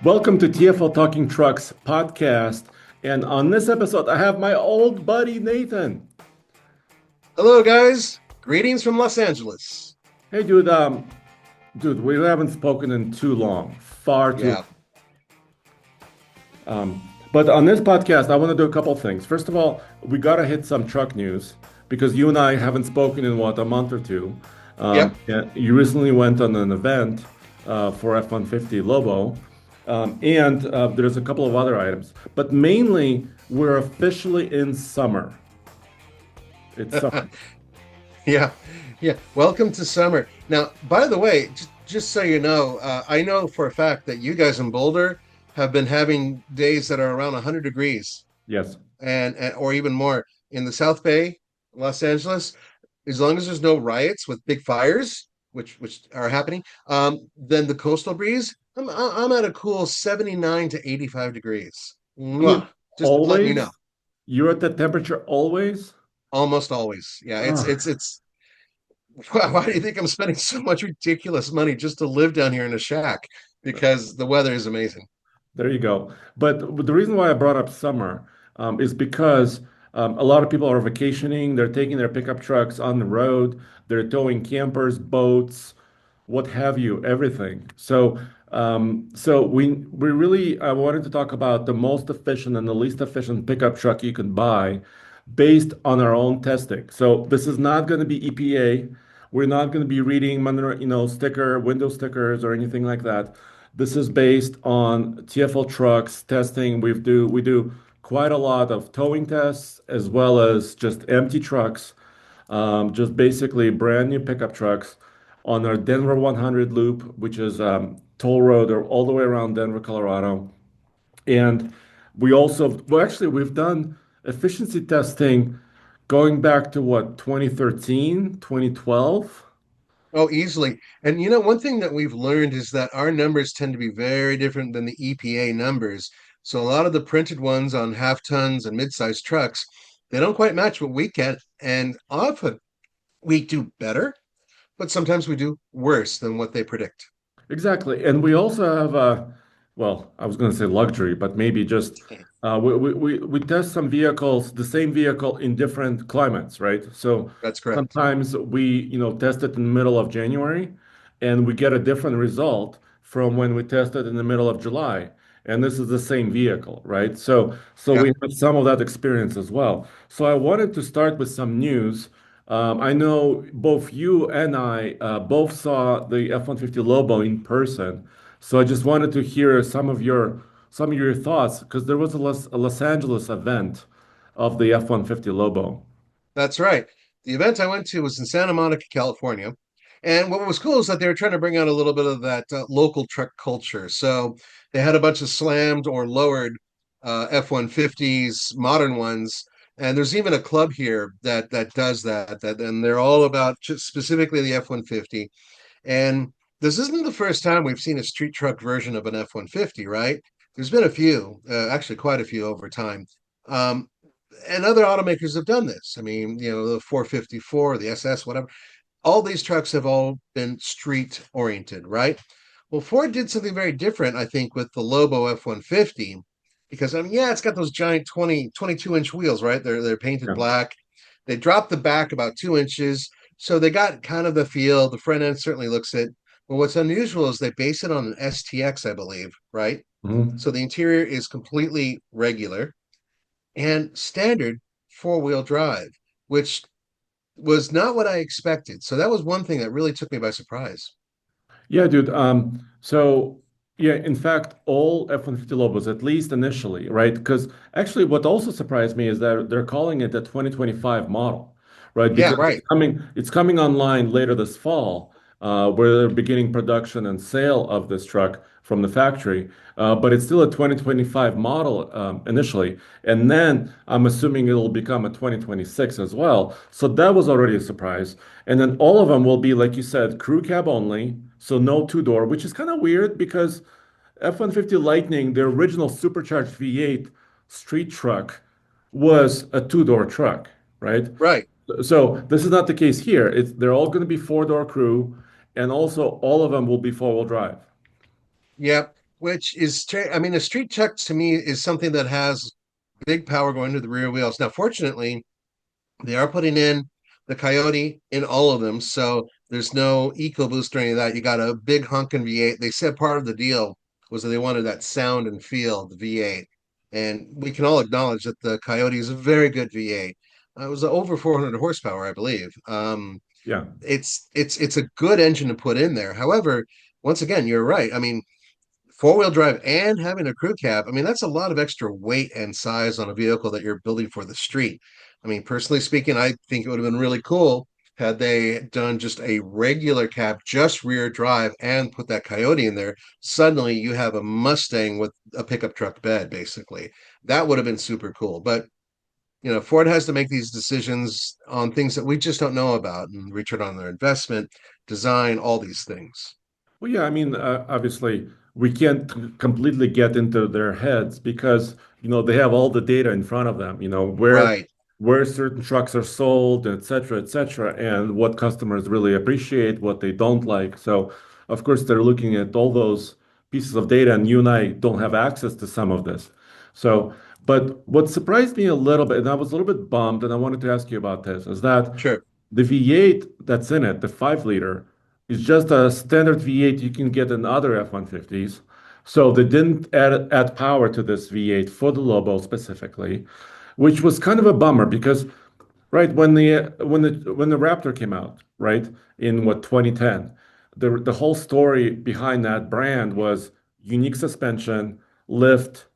Welcome to TFL Talking Trucks podcast. And on this episode, I have my old buddy Nathan. Hello, guys. Greetings from Los Angeles. Hey, dude, we haven't spoken in too long, far too Yeah. long. But on this podcast, I want to do a couple things. First of all, we gotta hit some truck news because you and I haven't spoken in what, a month or two. Yep. Yeah, you recently went on an event for F-150 Lobo, and there's a couple of other items. But mainly, we're officially in summer. It's summer. Yeah. Yeah. Welcome to summer. Now, by the way, just so you know, I know for a fact that you guys in Boulder have been having days that are around 100 degrees Yes. and or even more in the South Bay, Los Angeles. As long as there's no riots with big fires, which are happening, then the coastal breeze, I'm at a cool 79 to 85 degrees. I mean, Mwah. Just letting you know. always? You're at that temperature always? Almost always. Yeah, Ah, it's why do you think I'm spending so much ridiculous money just to live down here in a shack? Because the weather is amazing. there you go. But the reason why I brought up summer is because a lot of people are vacationing. They're taking their pickup trucks on the road. They're towing campers, boats, what have you, everything. So we really I wanted to talk about the most efficient and the least efficient pickup truck you can buy based on our own testing. So this is not going to be EPA. We're not going to be reading, window stickers or anything like that. This is based on TFL trucks testing. We do quite a lot of towing tests as well as just empty trucks, just basically brand new pickup trucks on our Denver 100 loop, which is toll road or all the way around Denver, Colorado. And we've done efficiency testing going back to what, 2013, 2012? Oh, easily. And one thing that we've learned is that our numbers tend to be very different than the EPA numbers. So a lot of the printed ones on half tons and mid-sized trucks, they don't quite match what we get. And often we do better, but sometimes we do worse than what they predict. Exactly. And we also have well, I was going to say luxury, but maybe just we test some vehicles, the same vehicle in different climates, right? So That's correct. sometimes we test it in the middle of January and we get a different result from when we test it in the middle of July. And this is the same vehicle, right? So Yeah. we have some of that experience as well. So I wanted to start with some news. I know both you and I both saw the F-150 Lobo in person, so I just wanted to hear some of your thoughts because there was a Los Angeles event of the F-150 Lobo. That's right. The event I went to was in Santa Monica, California. And what was cool is that they were trying to bring out a little bit of that local truck culture. So they had a bunch of slammed or lowered F-150s, modern ones. And there's even a club here that does that, and they're all about just specifically the F-150. And this isn't the first time we've seen a street truck version of an F-150, right? There's been a few, actually quite a few over time. Um, and other automakers have done this. I mean, the 454, the SS, whatever. All these trucks have all been street oriented, right? Well, Ford did something very different, I think, with the Lobo F-150, because I mean, yeah, it's got those giant 22-inch wheels, right? They're painted Yeah. black. They dropped the back about 2 inches, so they got kind of the feel. The front end certainly looks it. But what's unusual is they base it on an STX, I believe, right? Mhm. So the interior is completely regular and standard four-wheel drive, which was not what I expected. So that was one thing that really took me by surprise. Yeah, dude. So yeah, in fact, all F-150 Lobos, at least initially, right? Because actually, what also surprised me is that they're calling it the 2025 model, right? Yeah, Because right. it's coming online later this fall, where they're beginning production and sale of this truck from the factory. But it's still a 2025 model initially, and then I'm assuming it'll become a 2026 as well. So that was already a surprise. And then all of them will be, like you said, crew cab only, so no two-door, which is kind of weird because F-150 Lightning, the original supercharged V8 street truck, was a two-door truck, right? Right. So this is not the case here. They're all going to be four-door crew, and also all of them will be four-wheel drive. Yep. which is, I mean, a street truck to me is something that has big power going to the rear wheels. Now, fortunately, they are putting in the Coyote in all of them, so there's no EcoBoost or any of that. You got a big honking V8. They said part of the deal was that they wanted that sound and feel, the V8. And we can all acknowledge that the Coyote is a very good V8. It was over 400 horsepower, I believe. Yeah. It's a good engine to put in there. However, once again, you're right. I mean, four-wheel drive and having a crew cab, I mean, that's a lot of extra weight and size on a vehicle that you're building for the street. I mean, personally speaking, I think it would have been really cool had they done just a regular cab, just rear drive, and put that Coyote in there. Suddenly you have a Mustang with a pickup truck bed, basically. That would have been super cool. But Ford has to make these decisions on things that we just don't know about and return on their investment, design, all these things. Well, yeah, I mean, obviously, we can't completely get into their heads because, they have all the data in front of them, Right. where certain trucks are sold, et cetera, and what customers really appreciate, what they don't like. So, of course, they're looking at all those pieces of data, and you and I don't have access to some of this. So, but what surprised me a little bit, and I was a little bit bummed, and I wanted to ask you about this, is that Sure. the V8 that's in it, the 5 liter, is just a standard V8 you can get in other F-150s. So they didn't add power to this V8 for the Lobo specifically, which was kind of a bummer because right when the Raptor came out, right, in what 2010, the whole story behind that brand was unique suspension, lift,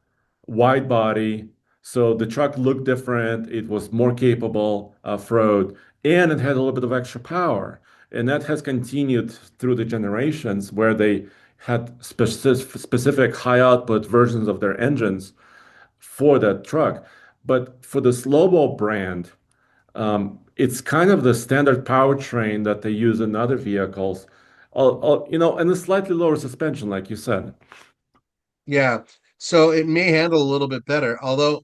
wide body. So the truck looked different. It was more capable off-road, and it had a little bit of extra power. And that has continued through the generations where they had specific high output versions of their engines for that truck. But for this Lobo brand, it's kind of the standard powertrain that they use in other vehicles, and a slightly lower suspension, like you said. Yeah. So it may handle a little bit better, although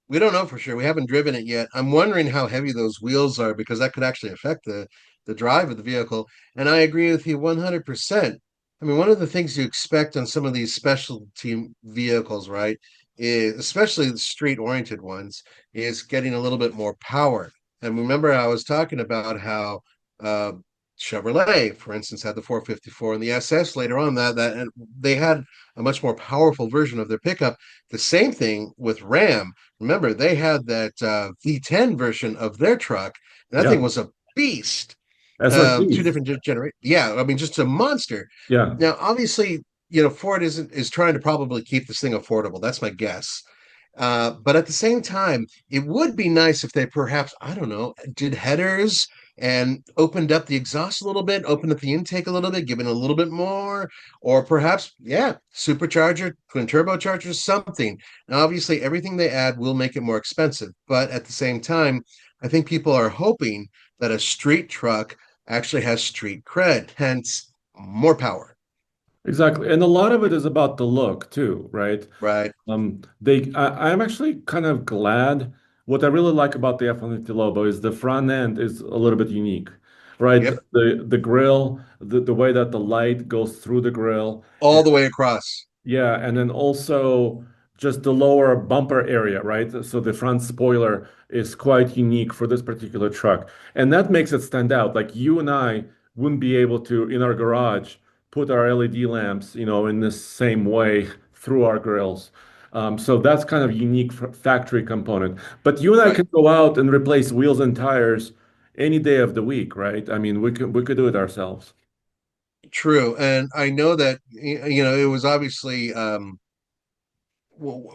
we don't know for sure. We haven't driven it yet. I'm wondering how heavy those wheels are because that could actually affect the drive of the vehicle. And I agree with you 100%. I mean, one of the things you expect on some of these specialty vehicles, right, is especially the street-oriented ones, is getting a little bit more power. And remember, I was talking about how uh, Chevrolet, for instance, had the 454 and the SS later on that and they had a much more powerful version of their pickup. The same thing with Ram. Remember, they had that V10 version of their truck. And that thing Yeah, was a beast. Two SRTs. different generations. Yeah, I mean, just a monster. Yeah. Now, obviously, Ford is trying to probably keep this thing affordable. That's my guess. But at the same time, it would be nice if they perhaps, I don't know, did headers and opened up the exhaust a little bit, opened up the intake a little bit, given a little bit more, or perhaps, yeah, supercharger, twin turbocharger, something. Now, obviously, everything they add will make it more expensive. But at the same time, I think people are hoping that a street truck actually has street cred, hence more power. Exactly. And a lot of it is about the look too, right? Right. I'm actually kind of glad. What I really like about the F-150 Lobo is the front end is a little bit unique, right? Yep. The grill, the way that the light goes through the grill. All the way across. Yeah, and then also just the lower bumper area, right? So the front spoiler is quite unique for this particular truck. And that makes it stand out. Like you and I wouldn't be able to, in our garage, put our LED lamps, in the same way through our grills. So that's kind of unique factory component. But you and I Right. can go out and replace wheels and tires any day of the week, right? I mean, we could do it ourselves. True. And I know that, it was obviously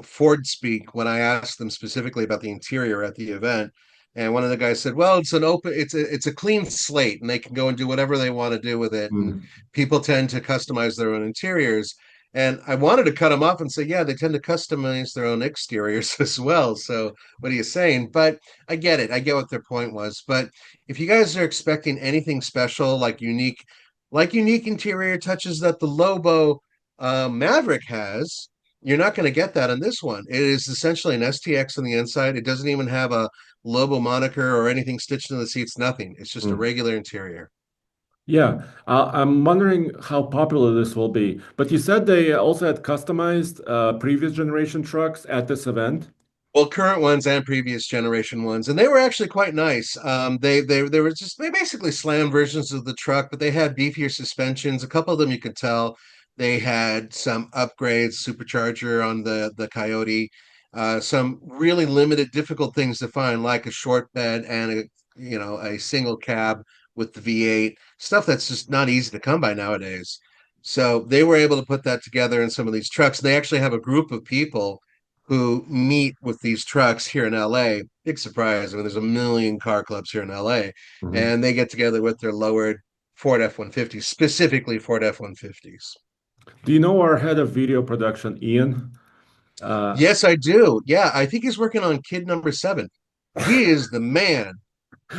Ford speak when I asked them specifically about the interior at the event. And one of the guys said, "Well, it's a clean slate, and they can go and do whatever they want to do with it. And Mm. people tend to customize their own interiors." And I wanted to cut them off and say, "Yeah, they tend to customize their own exteriors as well." So what are you saying? But I get it. I get what their point was. But if you guys are expecting anything special, like unique interior touches that the Lobo Maverick has, you're not going to get that on this one. It is essentially an STX on the inside. It doesn't even have a Lobo moniker or anything stitched in the seats, nothing. It's just a Mm. regular interior. Yeah, I'm wondering how popular this will be. But you said they also had customized previous generation trucks at this event. Well, current ones and previous generation ones, and they were actually quite nice. They were just they basically slam versions of the truck, but they had beefier suspensions. A couple of them you could tell they had some upgrades, supercharger on the Coyote, some really limited, difficult things to find, like a short bed and a single cab with the V8 stuff that's just not easy to come by nowadays. So they were able to put that together in some of these trucks. They actually have a group of people who meet with these trucks here in LA. Big surprise. I mean, there's a million car clubs here in LA, Mhm. and they get together with their lowered Ford F-150s, specifically Ford F-150s. Do you know our head of video production, Ian? Uh, Yes, I do. Yeah, I think he's working on kid number seven. He is the man.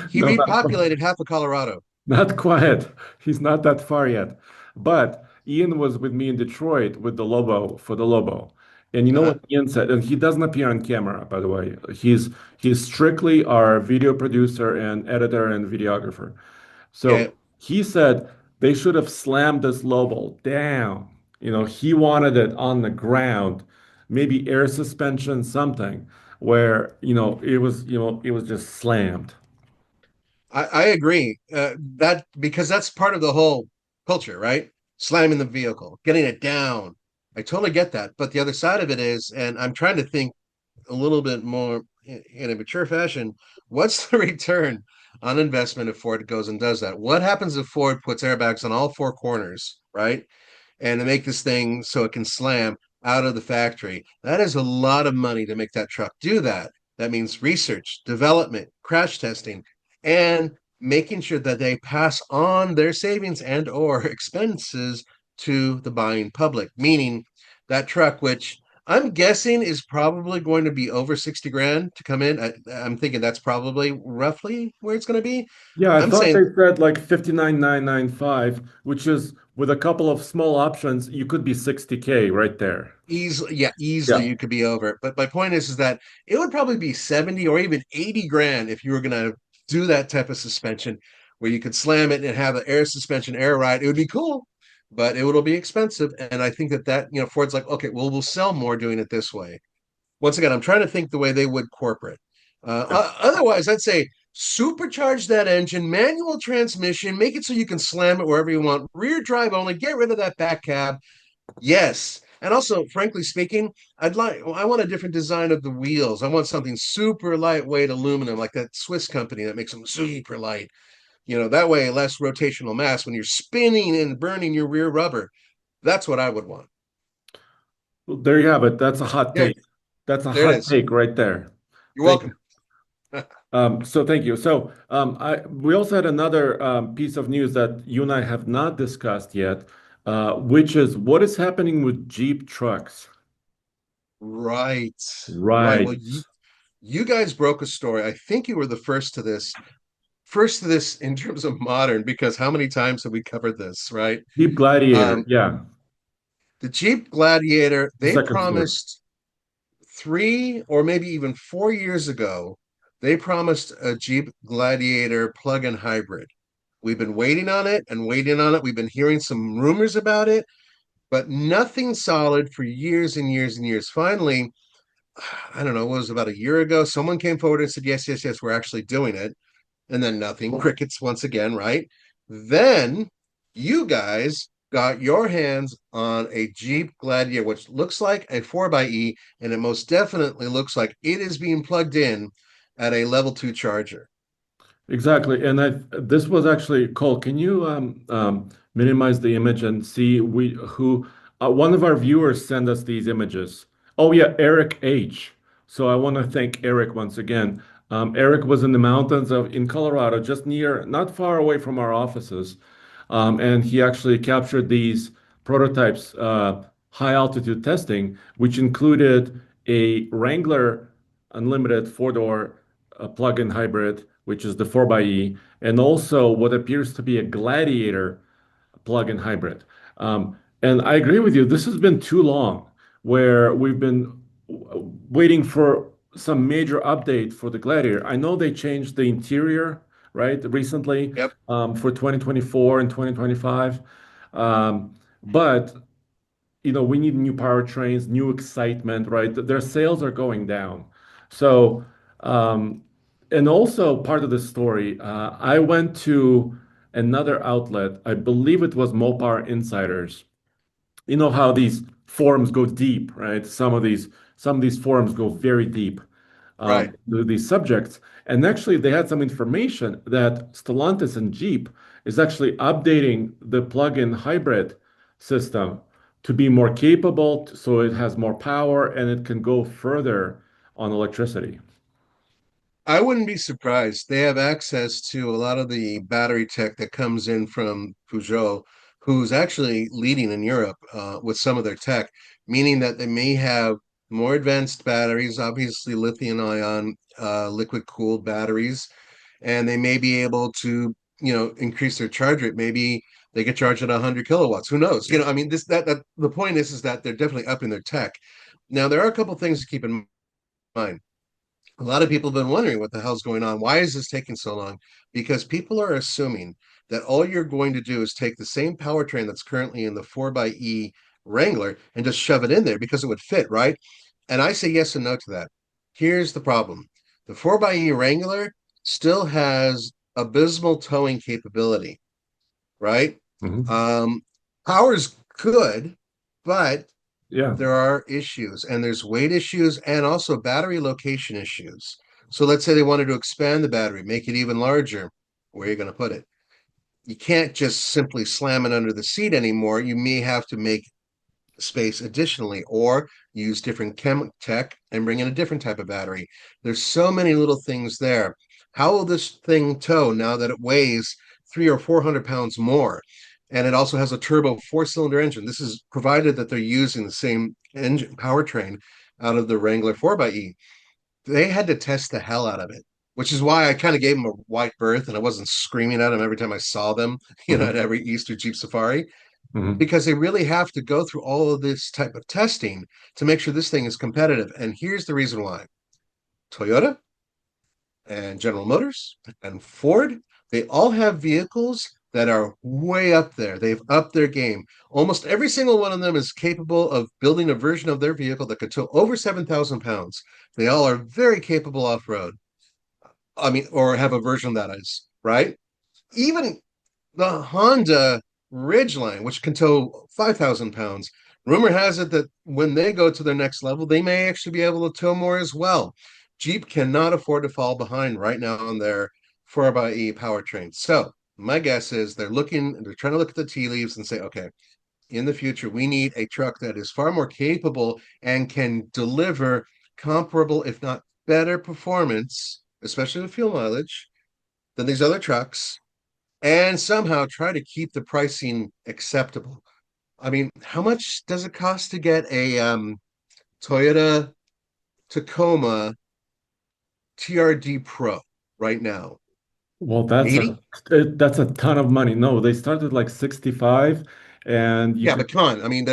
He no, repopulated half of Colorado. not quite. He's not that far yet. But Ian was with me in Detroit with the Lobo for the Lobo. And you know Uh-huh. what Ian said? And he doesn't appear on camera, by the way. He's strictly our video producer and editor and videographer. So Okay. he said they should have slammed this Lobo down. He wanted it on the ground, maybe air suspension, something where, it was just slammed. I agree. That because that's part of the whole culture, right? Slamming the vehicle, getting it down. I totally get that. But the other side of it is, and I'm trying to think a little bit more in a mature fashion, what's the return on investment if Ford goes and does that? What happens if Ford puts airbags on all four corners, right? And to make this thing so it can slam out of the factory. That is a lot of money to make that truck do that. That means research, development, crash testing, and making sure that they pass on their savings and or expenses to the buying public, meaning that truck, which I'm guessing is probably going to be over 60 grand to come in. I'm thinking that's probably roughly where it's going to be. Yeah, I I'm thought saying they said like 59,995, which is with a couple of small options, you could be 60K right there. easily, yeah, easily Yeah. you could be over it. But my point is that it would probably be 70 or even 80 grand if you were going to do that type of suspension where you could slam it and have an air suspension, air ride. It would be cool, but it will be expensive. And I think that Ford's like, okay, well, we'll sell more doing it this way. Once again, I'm trying to think the way they would corporate. Otherwise, I'd say supercharge that engine, manual transmission, make it so you can slam it wherever you want, rear drive only, get rid of that back cab. Yes. And also, frankly speaking, I want a different design of the wheels. I want something super lightweight aluminum, like that Swiss company that makes them super light. That way less rotational mass when you're spinning and burning your rear rubber. That's what I would want. Well, there you have it. That's a hot Yeah, take. That's a there it hot is. take right there. You're Thank you. welcome. So thank you. So we also had another piece of news that you and I have not discussed yet, which is what is happening with Jeep trucks. Right. Right. Right. Well, you guys broke a story. I think you were the first to this in terms of modern, because how many times have we covered this, right? Jeep Gladiator. Um, Yeah. the Jeep Gladiator, The they second story. promised 3 or maybe even 4 years ago, they promised a Jeep Gladiator plug-in hybrid. We've been waiting on it and waiting on it. We've been hearing some rumors about it, but nothing solid for years and years and years. Finally, I don't know, it was about a year ago, someone came forward and said, yes, yes, yes, we're actually doing it. And then nothing, crickets once again, right? Then you guys got your hands on a Jeep Gladiator, which looks like a 4xe, and it most definitely looks like it is being plugged in at a level two charger. Exactly. And this was actually Cole. Can you minimize the image and see who one of our viewers sent us these images. Oh yeah, Eric H. So I want to thank Eric once again. Eric was in the mountains in Colorado, just not far away from our offices, and he actually captured these prototypes, high altitude testing, which included a Wrangler Unlimited four-door plug-in hybrid, which is the 4xe, and also what appears to be a Gladiator plug-in hybrid. And I agree with you. This has been too long, where we've been waiting for some major update for the Gladiator. I know they changed the interior right, recently Yep. for 2024 and 2025. But we need new powertrains, new excitement, right? Their sales are going down. So, and also part of the story, I went to another outlet. I believe it was Mopar Insiders. You know how these forums go deep, right? Some of these forums go very deep Right. to these subjects. And actually, they had some information that Stellantis and Jeep is actually updating the plug-in hybrid system to be more capable, so it has more power and it can go further on electricity. I wouldn't be surprised. They have access to a lot of the battery tech that comes in from Peugeot, who's actually leading in Europe with some of their tech, meaning that they may have more advanced batteries, obviously lithium ion, liquid cooled batteries, and they may be able to, increase their charge rate. Maybe they get charged at 100 kilowatts. Who knows? I mean, that the point is that they're definitely upping their tech. Now, there are a couple things to keep in mind. A lot of people have been wondering what the hell's going on. Why is this taking so long? Because people are assuming that all you're going to do is take the same powertrain that's currently in the 4xe Wrangler and just shove it in there because it would fit, right? And I say yes and no to that. Here's the problem. The 4xe Wrangler still has abysmal towing capability, right? Mhm. Um, Power's good, but Yeah. there are issues, and there's weight issues and also battery location issues. So let's say they wanted to expand the battery, make it even larger. Where are you going to put it? You can't just simply slam it under the seat anymore. You may have to make space additionally, or use different chem tech and bring in a different type of battery. There's so many little things there. How will this thing tow now that it weighs 300 or 400 pounds more? And it also has a turbo four-cylinder engine. This is provided that they're using the same engine powertrain out of the Wrangler 4xe. They had to test the hell out of it, which is why I kind of gave them a wide berth and I wasn't screaming at them every time I saw them, Mhm. at every Easter Jeep Safari, Mhm. because they really have to go through all of this type of testing to make sure this thing is competitive. And here's the reason why: Toyota and General Motors and Ford, they all have vehicles that are way up there. They've upped their game. Almost every single one of them is capable of building a version of their vehicle that could tow over 7,000 pounds. They all are very capable off road. I mean, or have a version that is, right? Even the Honda Ridgeline, which can tow 5,000 pounds. Rumor has it that when they go to their next level, they may actually be able to tow more as well. Jeep cannot afford to fall behind right now on their 4xe powertrain. So my guess is they're trying to look at the tea leaves and say, okay, in the future, we need a truck that is far more capable and can deliver comparable, if not better performance, especially with fuel mileage, than these other trucks, and somehow try to keep the pricing acceptable. I mean, how much does it cost to get a Toyota Tacoma TRD Pro right now? Well, that's 80? a ton of money. No, they started like 65 and you Yeah, could. but come on. I mean,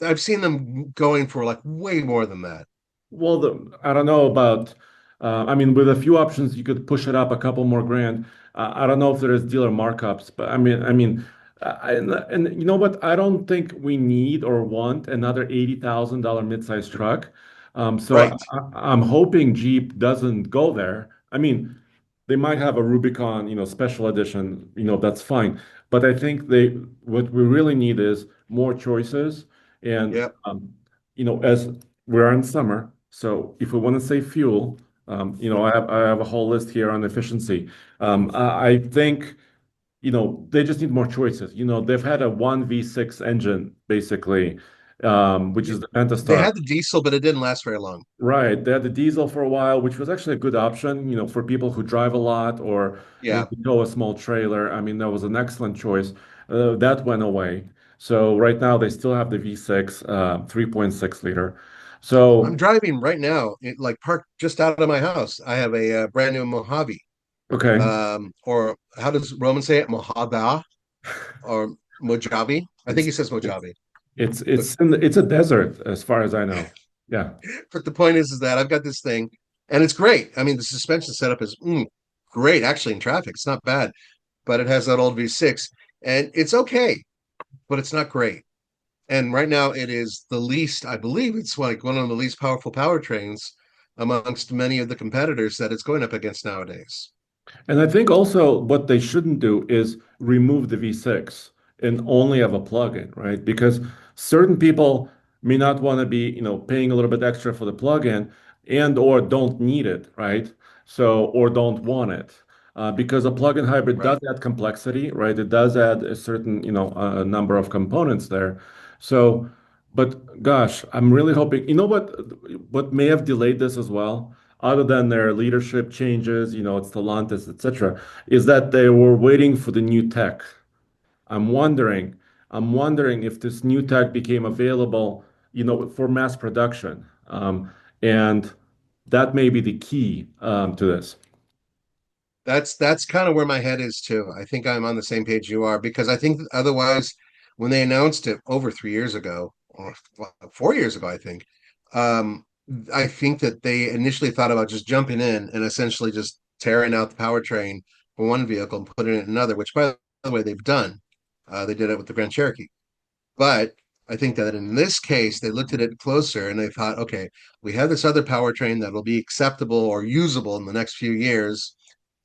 I've seen them going for like way more than that. Well, I don't know about, I mean, with a few options, you could push it up a couple more grand. I don't know if there is dealer markups, but and you know what? I don't think we need or want another $80,000 midsize truck. So Right. I'm hoping Jeep doesn't go there. I mean, they might have a Rubicon, special edition, that's fine. But I think what we really need is more choices. And, Yep. as we're in summer, so if we want to save fuel, I have a whole list here on efficiency. I think, they just need more choices. They've had a 1 V6 engine basically, which is the They Pentastar. had the diesel, but it didn't last very long. Right. They had the diesel for a while, which was actually a good option, for people who drive a lot or Yeah. need to tow a small trailer. I mean, that was an excellent choice. That went away. So right now they still have the V6, 3.6 liter. I'm So, driving right now, like parked just out of my house. I have a, brand new Mojave. okay. Or how does Roman say it? Mojada or Mojave? I think It's he says it's Mojave. it's But it's a desert as far as I know. Yeah. but the point is that I've got this thing, and it's great. I mean, the suspension setup is. great actually in traffic. It's not bad, but it has that old V6 and it's okay, but it's not great. And right now it is the least, I believe it's like one of the least powerful powertrains amongst many of the competitors that it's going up against nowadays. And I think also what they shouldn't do is remove the V6 and only have a plug-in, right? Because certain people may not want to be, paying a little bit extra for the plug-in and or don't need it, right? So, or don't want it. Because a plug-in hybrid does Right. add complexity, right? It does add a certain, a number of components there. So, but gosh, I'm really hoping, what may have delayed this as well? Other than their leadership changes, it's Stellantis, etc., is that they were waiting for the new tech. I'm wondering, I'm wondering if this new tech became available, for mass production. And that may be the key to this. That's kind of where my head is too. I think I'm on the same page you are because I think otherwise, when they announced it over 3 years ago or 4 years ago, um, I think that they initially thought about just jumping in and essentially just tearing out the powertrain for one vehicle and putting it in another, which by the way they've done. They did it with the Grand Cherokee, but I think that in this case they looked at it closer and they thought, okay, we have this other powertrain that will be acceptable or usable in the next few years.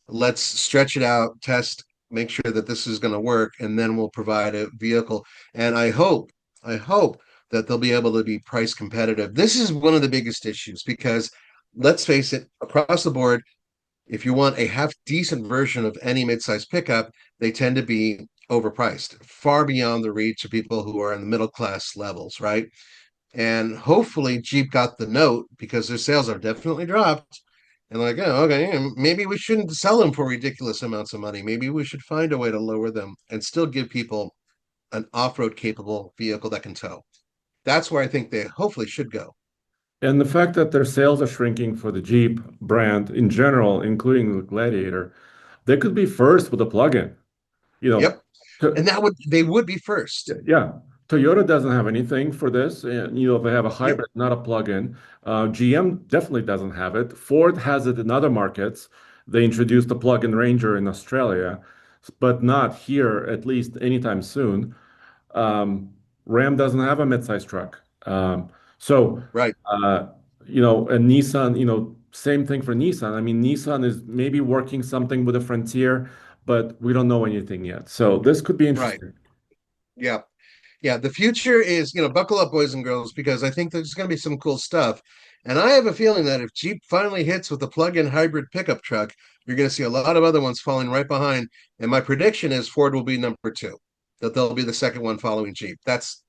Let's stretch it out, test, make sure that this is going to work, and then we'll provide a vehicle. And I hope that they'll be able to be price competitive. This is one of the biggest issues because let's face it, across the board, if you want a half decent version of any midsize pickup, they tend to be overpriced, far beyond the reach of people who are in the middle class levels, right? And hopefully Jeep got the note because their sales are definitely dropped. And like, oh, okay, maybe we shouldn't sell them for ridiculous amounts of money. Maybe we should find a way to lower them and still give people an off-road capable vehicle that can tow. That's where I think they hopefully should go. And the fact that their sales are shrinking for the Jeep brand in general, including the Gladiator, they could be first with a plug-in. You know, Yep. And they would be first. Yeah, Toyota doesn't have anything for this. And, they have a Yep. hybrid, not a plug-in. GM definitely doesn't have it. Ford has it in other markets. They introduced the plug-in Ranger in Australia, but not here, at least anytime soon. Um, Ram doesn't have a midsize truck. So, Right. uh, and Nissan, same thing for Nissan. I mean, Nissan is maybe working something with a Frontier, but we don't know anything yet. So this could be Right. interesting. Yeah. Yeah, the future is, buckle up, boys and girls, because I think there's going to be some cool stuff. And I have a feeling that if Jeep finally hits with a plug-in hybrid pickup truck, you're going to see a lot of other ones falling right behind. And my prediction is Ford will be number two, that they'll be the second one following Jeep. That's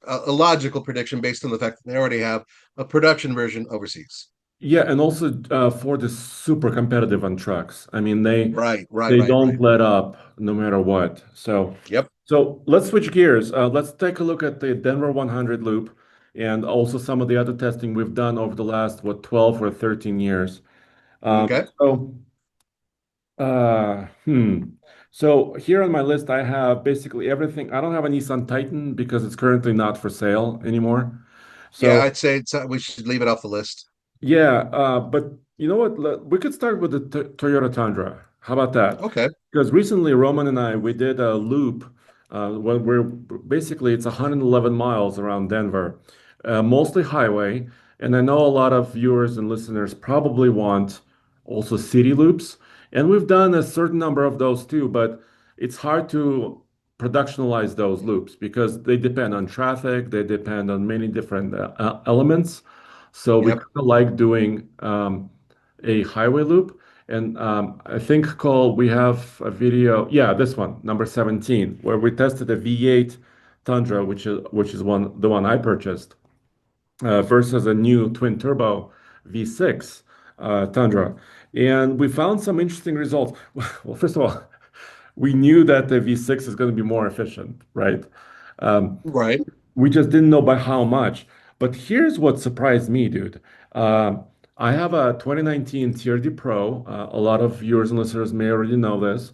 a logical prediction based on the fact that they already have a production version overseas. Yeah, and also Ford is super competitive on trucks. I mean, they Right, right, they right, don't right. let up no matter what. Yep. So let's switch gears. Let's take a look at the Denver 100 loop and also some of the other testing we've done over the last, 12 or 13 years. Um, Okay. so, uh, hmm. So here on my list, I have basically everything. I don't have a Nissan Titan because it's currently not for sale anymore. Yeah, So I'd say we should leave it off the list. yeah, but you know what? We could start with the Toyota Tundra. How about that? Okay. Because recently, Roman and I, we did a loop when we're basically it's 111 miles around Denver, mostly highway. And I know a lot of viewers and listeners probably want also city loops. And we've done a certain number of those too, but it's hard to productionalize those loops because they depend on traffic, they depend on many different elements. So we kind Yep. of like doing a highway loop. And I think Cole, we have a video. Yeah, this one, number 17, where we tested a V8 Tundra, which is the one I purchased, versus a new twin turbo V6 Tundra. And we found some interesting results. Well, first of all, we knew that the V6 is going to be more efficient, right? Um, Right. we just didn't know by how much. But here's what surprised me, dude. Uh, I have a 2019 TRD Pro. A lot of viewers and listeners may already know this.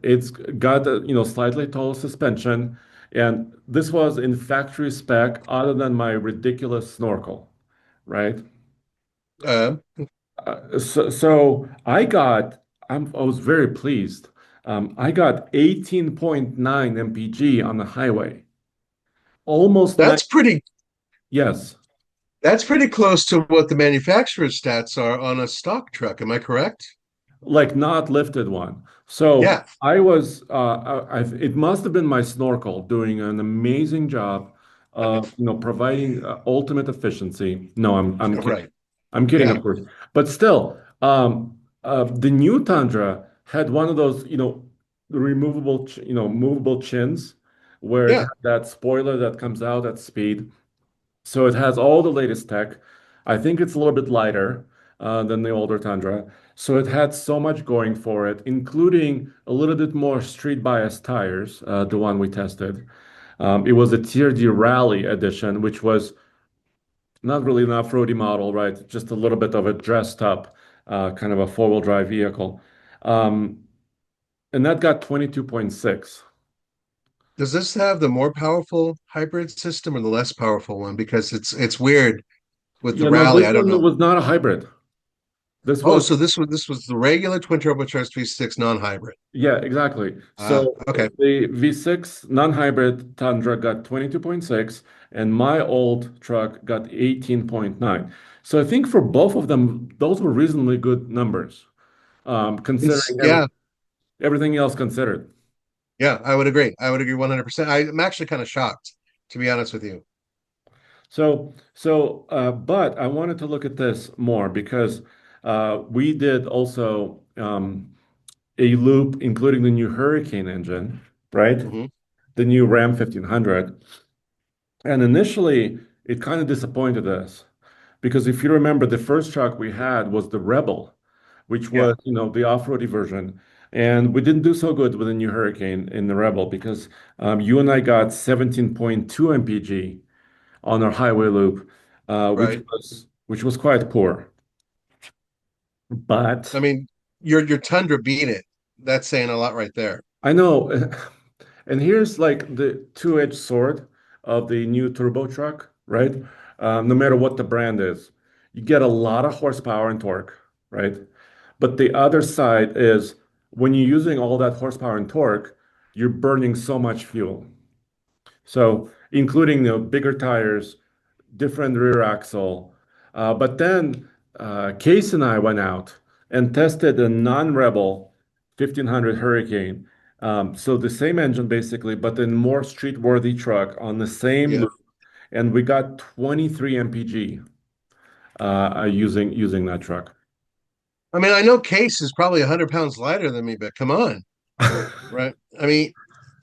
It's got a, slightly taller suspension, and this was in factory spec, other than my ridiculous snorkel, right? Uh, So I got I was very pleased. I got 18.9 MPG on the highway. Almost nine. That's pretty Yes, that's pretty close to what the manufacturer's stats are on a stock truck. Am I correct? like not lifted one. So Yeah. I was, it must have been my snorkel doing an amazing job of, providing ultimate efficiency. No, I'm kidding. Right. I'm kidding, Yeah. of course. But still, the new Tundra had one of those, removable, movable chins where it Yeah. had that spoiler that comes out at speed. So it has all the latest tech. I think it's a little bit lighter than the older Tundra. So it had so much going for it, including a little bit more street bias tires, the one we tested. It was a Tier D Rally edition, which was not really an off-roady model, right? Just a little bit of a dressed up kind of a four-wheel drive vehicle. Um, and that got 22.6. Does this have the more powerful hybrid system or the less powerful one? Because it's weird with the Yeah, no, rally. this I don't one know. was not a hybrid. This Oh, was so this was the regular twin turbocharged V6 non-hybrid. Yeah, exactly. Ah, So okay. the V6 non-hybrid Tundra got 22.6 and my old truck got 18.9. So I think for both of them, those were reasonably good numbers, considering Yeah, everything else considered. yeah, I would agree. I would agree 100%. I'm actually kind of shocked, to be honest with you. But I wanted to look at this more because we did also a loop, including the new Hurricane engine, right? Hmm. The new Ram 1500. And initially, it kind of disappointed us because if you remember, the first truck we had was the Rebel, which Yeah, was, the off-roady version. And we didn't do so good with the new Hurricane in the Rebel because you and I got 17.2 mpg on our highway loop, right. which was quite poor. I But mean, your Tundra beat it. That's saying a lot right there. I know, and here's like the two-edged sword of the new turbo truck, right? No matter what the brand is, you get a lot of horsepower and torque, right? But the other side is when you're using all that horsepower and torque, you're burning so much fuel. So including bigger tires, different rear axle. But then Case and I went out and tested a non-Rebel 1500 Hurricane. So the same engine basically, but in more street-worthy truck on the same Yeah. loop, and we got 23 mpg using that truck. I mean, I know Case is probably 100 pounds lighter than me, but come on, right? I mean,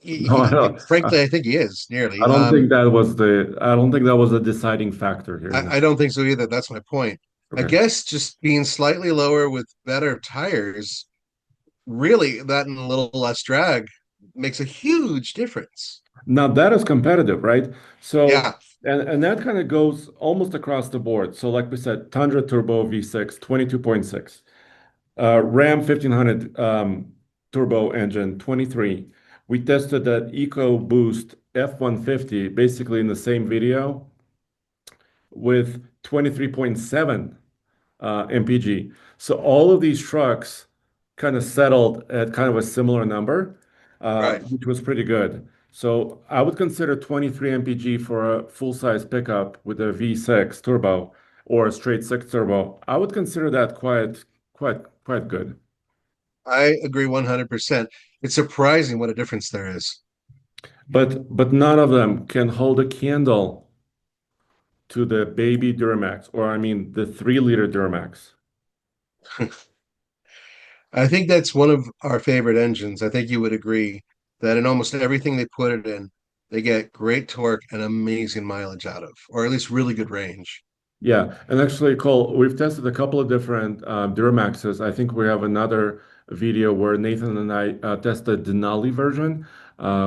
No, frankly, I think he is nearly. I don't think that was the deciding factor here. No. I don't think so either. That's my point. I Okay. guess just being slightly lower with better tires, really, that and a little less drag makes a huge difference. Now that is competitive, right? So, Yeah, and that kind of goes almost across the board. So, like we said, Tundra Turbo V6, 22.6. Ram 1500 turbo engine, 23. We tested that EcoBoost F-150 basically in the same video with 23.7 MPG. So all of these trucks kind of settled at kind of a similar number, right. which was pretty good. So I would consider 23 MPG for a full-size pickup with a V6 turbo or a straight six turbo. I would consider that quite good. I agree 100%. It's surprising what a difference there is. But none of them can hold a candle to the baby Duramax, or I mean the 3-liter Duramax. I think that's one of our favorite engines. I think you would agree that in almost everything they put it in, they get great torque and amazing mileage out of, or at least really good range. Yeah, and actually, Cole, we've tested a couple of different Duramaxes. I think we have another video where Nathan and I tested Denali version,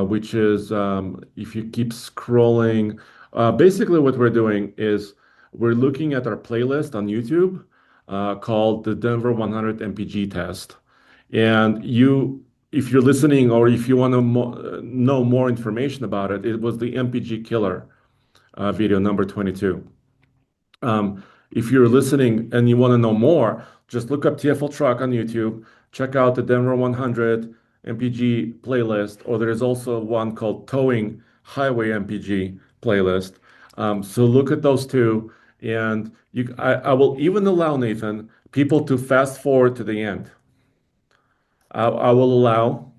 which is if you keep scrolling, basically what we're doing is we're looking at our playlist on YouTube called the Denver 100 MPG test. And if you're listening or if you want to know more information about it, it was the MPG Killer video number 22. If you're listening and you want to know more, just look up TFL Truck on YouTube. check out the Denver 100 MPG playlist, or there is also one called Towing Highway MPG playlist. So look at those two, and I will even allow Nathan people to fast forward to the end. I will allow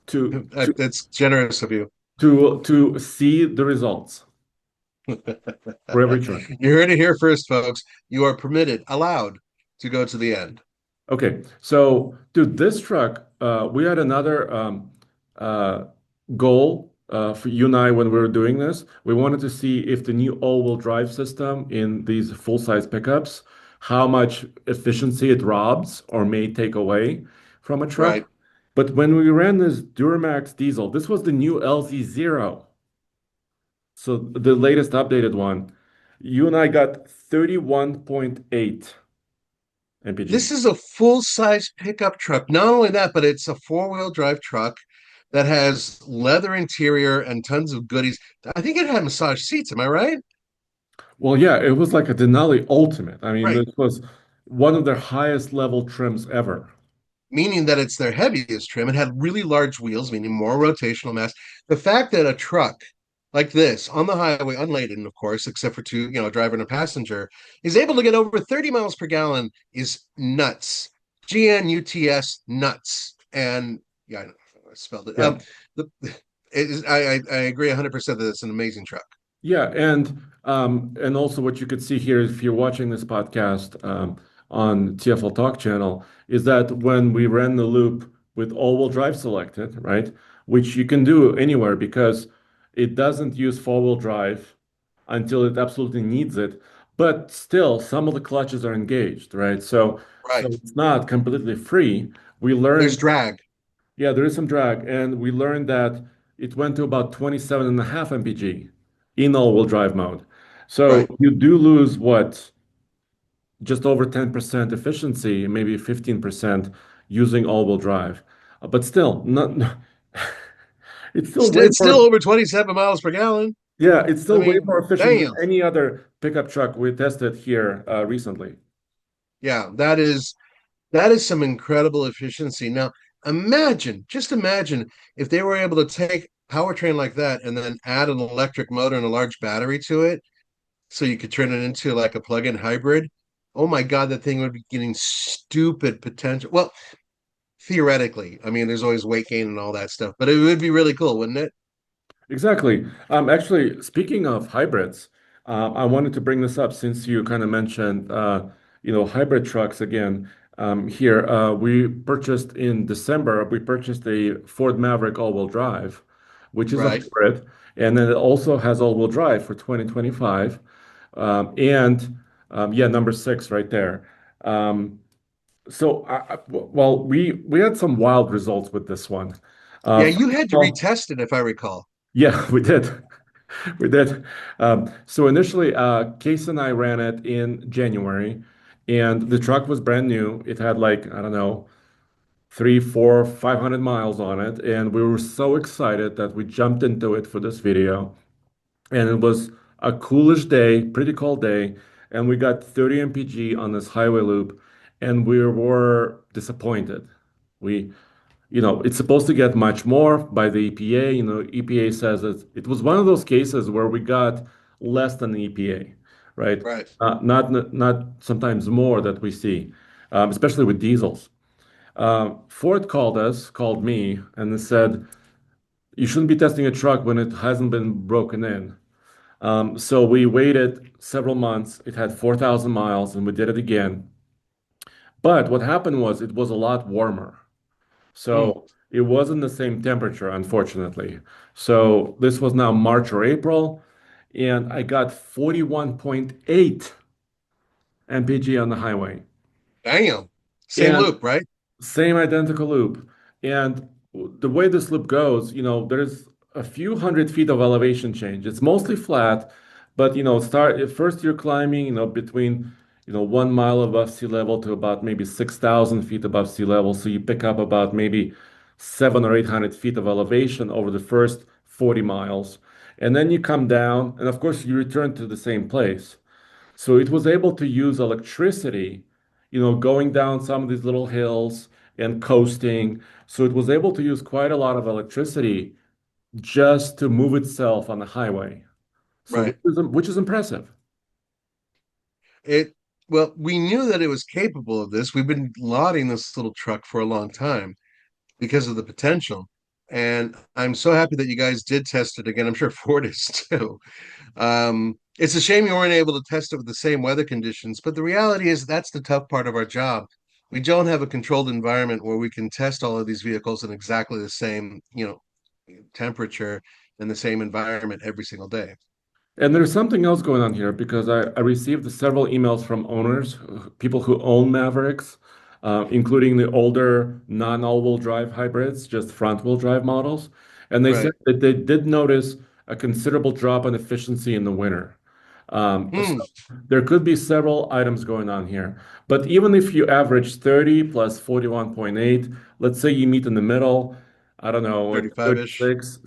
to to That's generous of you. to see the results for every truck. You heard it here first, folks. You are permitted, allowed to go to the end. Okay, so dude, this truck, we had another uh, goal for you and I when we were doing this. We wanted to see if the new all-wheel drive system in these full-size pickups, how much efficiency it robs or may take away from a Right. truck. But when we ran this Duramax diesel, this was the new LZ0. So the latest updated one, you and I got 31.8 This mpg. is a full-size pickup truck. Not only that, but it's a four-wheel drive truck that has leather interior and tons of goodies. I think it had massage seats. Am I right? Well, yeah, it was like a Denali Ultimate. I mean, Right. this was one of their highest level trims ever. Meaning that it's their heaviest trim. It had really large wheels, meaning more rotational mass. The fact that a truck like this on the highway, unladen, of course, except for two, driver and a passenger, is able to get over 30 miles per gallon is nuts. GNUTS nuts. And yeah, I spelled it. Yeah. The, I agree 100% that it's an amazing truck. Yeah, and also what you could see here if you're watching this podcast on TFL Talk channel is that when we ran the loop with all-wheel drive selected, right, which you can do anywhere because it doesn't use four-wheel drive until it absolutely needs it, but still some of the clutches are engaged, right? So Right. it's not completely free. We There's learned, drag. yeah, there is some drag, and we learned that it went to about 27.5 mpg in all-wheel drive mode. So Right. you do lose what, just over 10% efficiency, maybe 15% using all-wheel drive. But still, not it's still way It's still more, over 27 miles per gallon. yeah, it's I still way mean, more efficient than damn. any other pickup truck we tested here recently. Yeah, that is some incredible efficiency. Now, just imagine if they were able to take powertrain like that and then add an electric motor and a large battery to it, so you could turn it into like a plug-in hybrid. Oh my God, that thing would be getting stupid potential. Well, theoretically, I mean, there's always weight gain and all that stuff, but it would be really cool, wouldn't it? Exactly. Actually, speaking of hybrids, I wanted to bring this up since you kind of mentioned, hybrid trucks again. Here, we purchased in December, we purchased a Ford Maverick all-wheel drive, which is a Right. hybrid, and then it also has all-wheel drive for 2025. And yeah, number six right there. So, well, we had some wild results with this one. Yeah, First you of had to all, retest it if I recall. yeah, we did. We did. So initially, Case and I ran it in January, and the truck was brand new. It had like, I don't know, three, four, 500 miles on it. And we were so excited that we jumped into it for this video. And it was a coolish day, pretty cold day. And we got 30 mpg on this highway loop, and we were disappointed. We it's supposed to get much more by the EPA. EPA says it was one of those cases where we got less than the EPA, right? Right. Not sometimes more that we see, especially with diesels. Ford called me, and said, you shouldn't be testing a truck when it hasn't been broken in. So we waited several months. It had 4,000 miles, and we did it again. But what happened was it was a lot warmer. Hmm. So it wasn't the same temperature, unfortunately. So this was now March or April, and I got 41.8 mpg on the highway. Damn. Same And loop, right? same identical loop. And the way this loop goes, there's a few hundred feet of elevation change. It's mostly flat, but start at first you're climbing, between 1 mile above sea level to about maybe 6,000 feet above sea level. So you pick up about maybe 700 or 800 feet of elevation over the first 40 miles. And then you come down, and of course you return to the same place. So it was able to use electricity, going down some of these little hills and coasting. So it was able to use quite a lot of electricity just to move itself on the highway. So Right. which is impressive. It well, we knew that it was capable of this. We've been lauding this little truck for a long time because of the potential. And I'm so happy that you guys did test it again. I'm sure Ford is too. It's a shame you weren't able to test it with the same weather conditions, but the reality is that's the tough part of our job. We don't have a controlled environment where we can test all of these vehicles in exactly the same, temperature and the same environment every single day. And there's something else going on here because I received several emails from owners, people who own Mavericks, including the older non-all-wheel drive hybrids, just front-wheel drive models. And they said Right. that they did notice a considerable drop in efficiency in the winter. So Hmm. there could be several items going on here. But even if you average 30 plus 41.8, let's say you meet in the middle, I don't know, at 35-ish.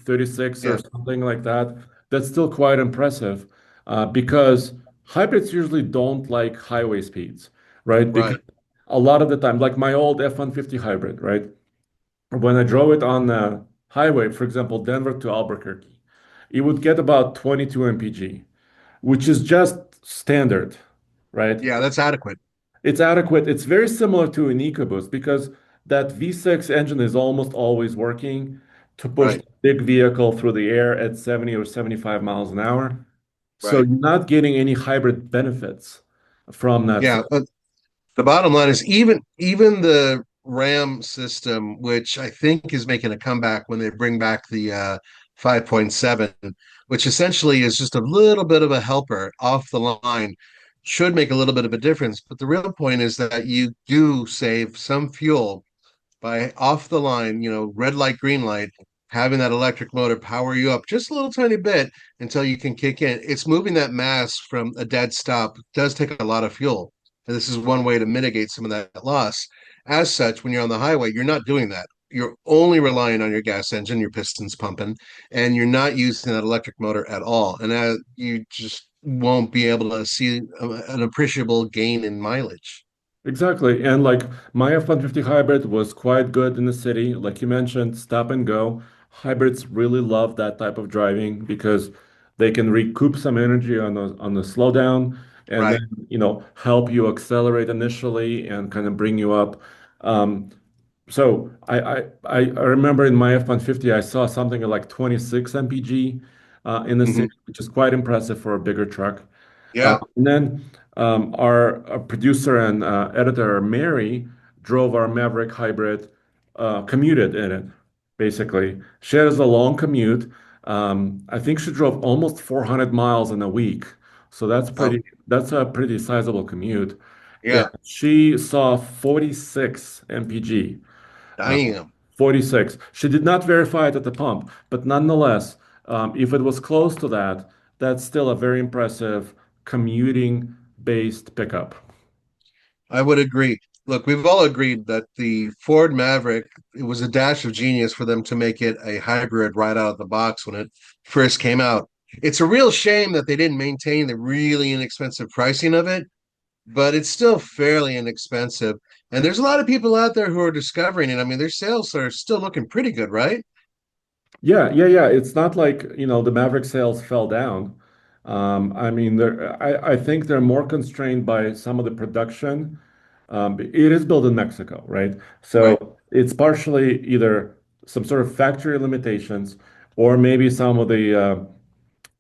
36 or Yeah. something like that, that's still quite impressive because hybrids usually don't like highway speeds, right? Because Right. a lot of the time, like my old F-150 hybrid, right? When I drove it on the highway, for example, Denver to Albuquerque, it would get about 22 mpg, which is just standard, right? Yeah, that's adequate. It's adequate. It's very similar to an EcoBoost because that V6 engine is almost always working to push Right. the big vehicle through the air at 70 or 75 miles an hour. So Right. you're not getting any hybrid benefits from that Yeah. system. The bottom line is even the RAM system, which I think is making a comeback when they bring back the 5.7, which essentially is just a little bit of a helper off the line, should make a little bit of a difference. But the real point is that you do save some fuel by off the line, red light, green light, having that electric motor power you up just a little tiny bit until you can kick in. It's moving that mass from a dead stop does take a lot of fuel. And this is one way to mitigate some of that loss. As such, when you're on the highway, you're not doing that. You're only relying on your gas engine, your pistons pumping, and you're not using that electric motor at all. And you just won't be able to see an appreciable gain in mileage. Exactly. And like my F-150 hybrid was quite good in the city. Like you mentioned, stop and go. Hybrids really love that type of driving because they can recoup some energy on the slowdown and Right. then, help you accelerate initially and kind of bring you up. Um, so I remember in my F-150, I saw something like 26 mpg in the Hmm. city, which is quite impressive for a bigger truck. Yeah. And then our producer and editor, Mary, drove our Maverick hybrid, commuted in it, basically. She has a long commute. I think she drove almost 400 miles in a week. So Oh, that's a pretty sizable commute. And yeah. she saw 46 mpg. Uh, Damn. 46. She did not verify it at the pump, but nonetheless, if it was close to that, that's still a very impressive commuting-based pickup. I would agree. Look, we've all agreed that the Ford Maverick, it was a dash of genius for them to make it a hybrid right out of the box when it first came out. It's a real shame that they didn't maintain the really inexpensive pricing of it, but it's still fairly inexpensive. And there's a lot of people out there who are discovering it. I mean, their sales are still looking pretty good, right? Yeah. It's not like, the Maverick sales fell down. I mean, I think they're more constrained by some of the production. It is built in Mexico, right? Right. So it's partially either some sort of factory limitations or maybe some of the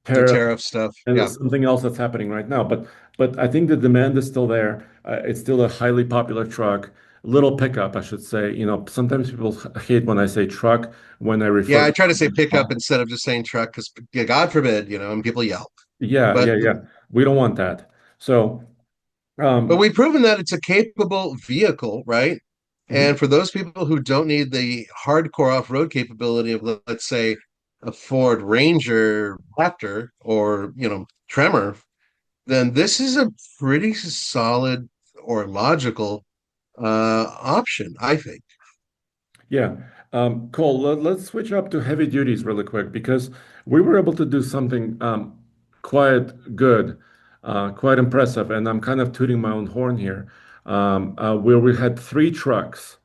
The tariff tariff stuff. and Yeah. something else that's happening right now. But I think the demand is still there. It's still a highly popular truck, little pickup, I should say. Sometimes people hate when I say truck when I refer Yeah, I to try to say something pickup small. instead of just saying truck because God forbid, and people yell. Yeah, But yeah. We don't want that. So, But um, we've proven that it's a capable vehicle, right? mhm. And for those people who don't need the hardcore off-road capability of, let's say, a Ford Ranger Raptor or, Tremor, then this is a pretty solid or logical option, I think. Yeah. Cole, let's switch up to heavy duties really quick because we were able to do something quite good, quite impressive, and I'm kind of tooting my own horn here, where we had three trucks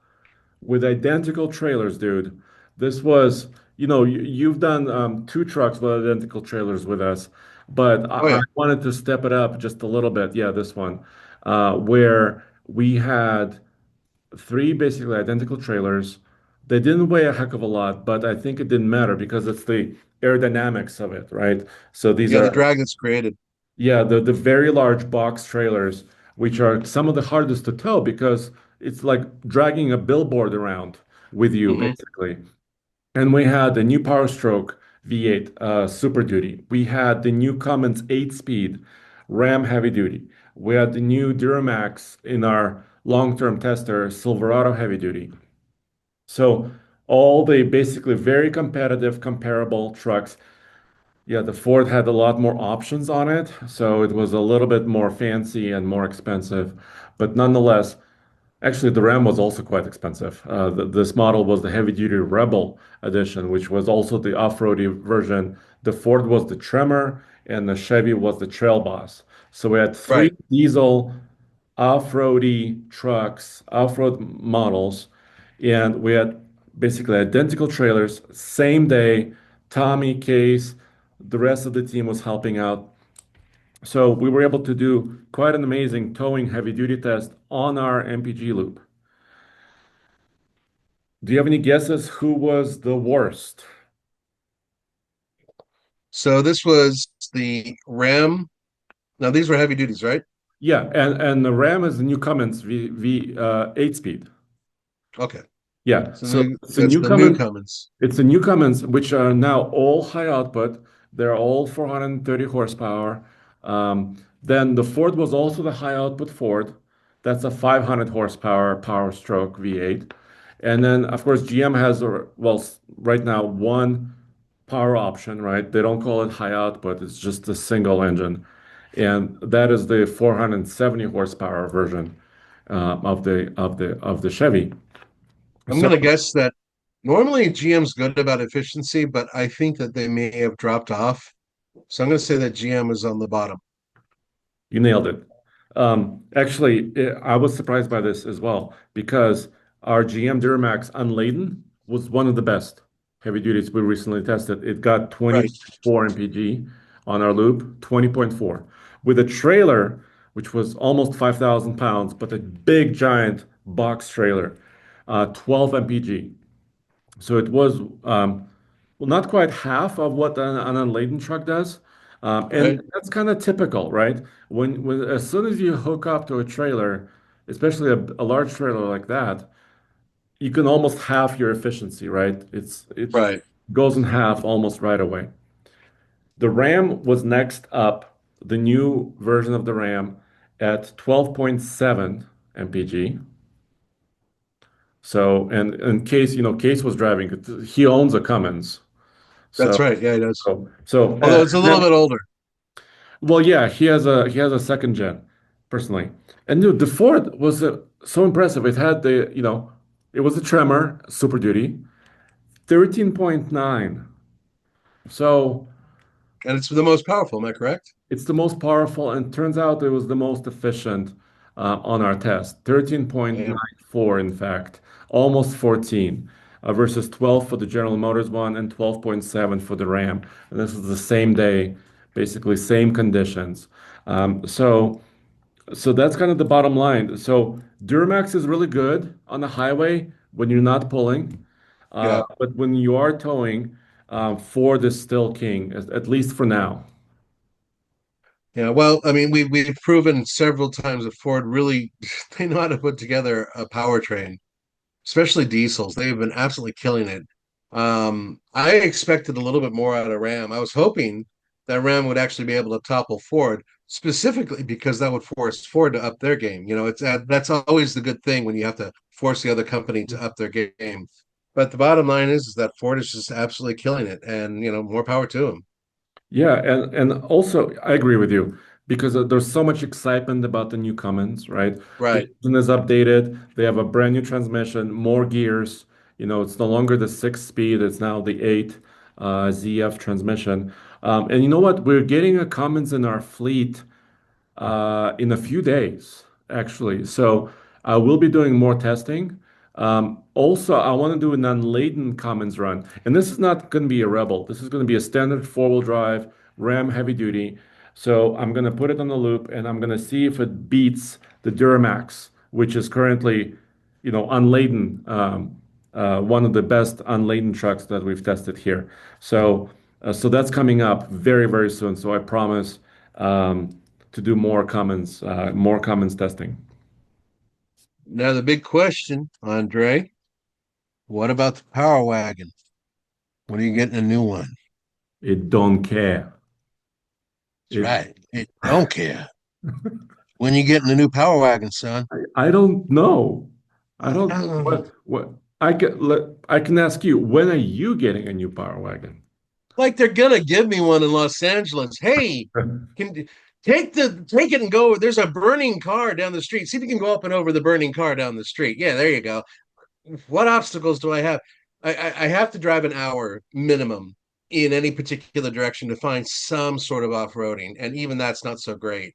with identical trailers, dude. This was, you've done two trucks with identical trailers with us, but Oh I yeah, wanted to step it up just a little bit. Yeah, this one, where we had three basically identical trailers. They didn't weigh a heck of a lot, but I think it didn't matter because it's the aerodynamics of it, right? So these yeah, the are, drag that's created. yeah, the very large box trailers, which are some of the hardest to tow because it's like dragging a billboard around with you, Hmm. basically. And we had the new Power Stroke V8 Super Duty. We had the new Cummins 8-speed Ram Heavy Duty. We had the new Duramax in our long-term tester Silverado Heavy Duty. So all the basically very competitive, comparable trucks. Yeah, the Ford had a lot more options on it, so it was a little bit more fancy and more expensive. But nonetheless, actually, the Ram was also quite expensive. This model was the heavy-duty Rebel edition, which was also the off-roady version. The Ford was the Tremor, and the Chevy was the Trail Boss. So we had three Right. diesel off-roady trucks, off-road models, and we had basically identical trailers, same day. Tommy, Case, the rest of the team was helping out. So we were able to do quite an amazing towing heavy-duty test on our MPG loop. Do you have any guesses who was the worst? So this was the Ram. Now these were heavy duties, right? Yeah, and the Ram is the new Cummins V 8-speed. Okay. Yeah, So so it's a that's new the new Cummins. Cummins. It's the new Cummins, which are now all high output. They're all 430 horsepower. Then the Ford was also the high output Ford. That's a 500 horsepower Power Stroke V8. And then, of course, GM has, well, right now, one power option, right? They don't call it high output. It's just a single engine. And that is the 470 horsepower version of the Chevy. I'm So gonna guess that normally GM's good about efficiency, but I think that they may have dropped off. So I'm gonna say that GM is on the bottom. you nailed it. Actually, I was surprised by this as well because our GM Duramax unladen was one of the best heavy duties we recently tested. It got Right. 20.4 MPG on our loop, 20.4. With a trailer, which was almost 5,000 pounds, but a big, giant box trailer, 12 MPG. So it was, well, not quite half of what an unladen truck does. And Right. that's kind of typical, right? As soon as you hook up to a trailer, especially a large trailer like that, you can almost half your efficiency, right? It Right. goes in half almost right away. The Ram was next up, the new version of the Ram at 12.7 mpg. So, and Case, Case was driving it. He owns a Cummins. So, That's right. Yeah, he does. so Although it's a little bit older. well, yeah, he has a second gen, personally. And dude, the Ford was so impressive. It had it was a Tremor Super Duty, 13.9. So And it's the most powerful, am I correct? it's the most powerful, and turns out it was the most efficient on our test. Damn. 13.94, in fact, almost 14, versus 12 for the General Motors one and 12.7 for the Ram. And this is the same day, basically same conditions. So that's kind of the bottom line. So Duramax is really good on the highway when you're not pulling, Yeah. but when you are towing, Ford is still king, at least for now. Yeah. Well, I mean, we've proven several times that Ford really they know how to put together a powertrain, especially diesels. They've been absolutely killing it. I expected a little bit more out of Ram. I was hoping that Ram would actually be able to topple Ford, specifically because that would force Ford to up their game. You know, that's always the good thing when you have to force the other company to up their game. But the bottom line is that Ford is just absolutely killing it, and more power to them. Yeah, and also I agree with you because there's so much excitement about the new Cummins, right? The Right, engine is updated. They have a brand new transmission, more gears. It's no longer the 6-speed, it's now the 8 ZF transmission. And you know what? We're getting a Cummins in our fleet in a few days, actually. So we'll be doing more testing. Also, I want to do an unladen Commons run. And this is not going to be a Rebel. This is going to be a standard four-wheel drive Ram heavy duty. So I'm going to put it on the loop and I'm going to see if it beats the Duramax, which is currently, unladen, one of the best unladen trucks that we've tested here. So that's coming up very, very soon. So I promise to do more Commons testing. Now the big question, Andre, what about the Power Wagon? When are you getting a new one? It don't care. That's It right. It don't care. When you getting a new Power Wagon, son? I don't know. I don't Uh, what I can ask you, when are you getting a new Power Wagon? like they're gonna give me one in Los Angeles. Hey, can take it and go. There's a burning car down the street. See if you can go up and over the burning car down the street. Yeah, there you go. What obstacles do I have? I have to drive an hour minimum in any particular direction to find some sort of off-roading, and even that's not so great.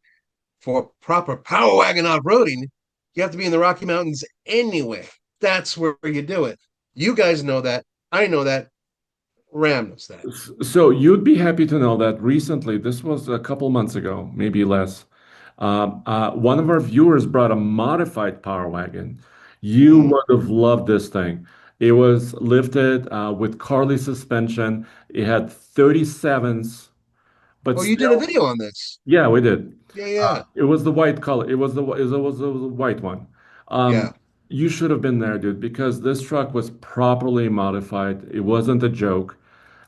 For proper power wagon off-roading, you have to be in the Rocky Mountains anyway. That's where you do it. You guys know that. I know that. Ram knows that. So you'd be happy to know that recently, this was a couple months ago, maybe less. One of our viewers brought a modified Power Wagon. You Mm-hmm. would have loved this thing. It was lifted with Carly suspension. It had 37s, but Oh, you did a still, video on this. yeah, we did. Yeah, yeah, It was the white color. It was the white one. yeah. Um, you should have been there, dude, because this truck was properly modified. It wasn't a joke,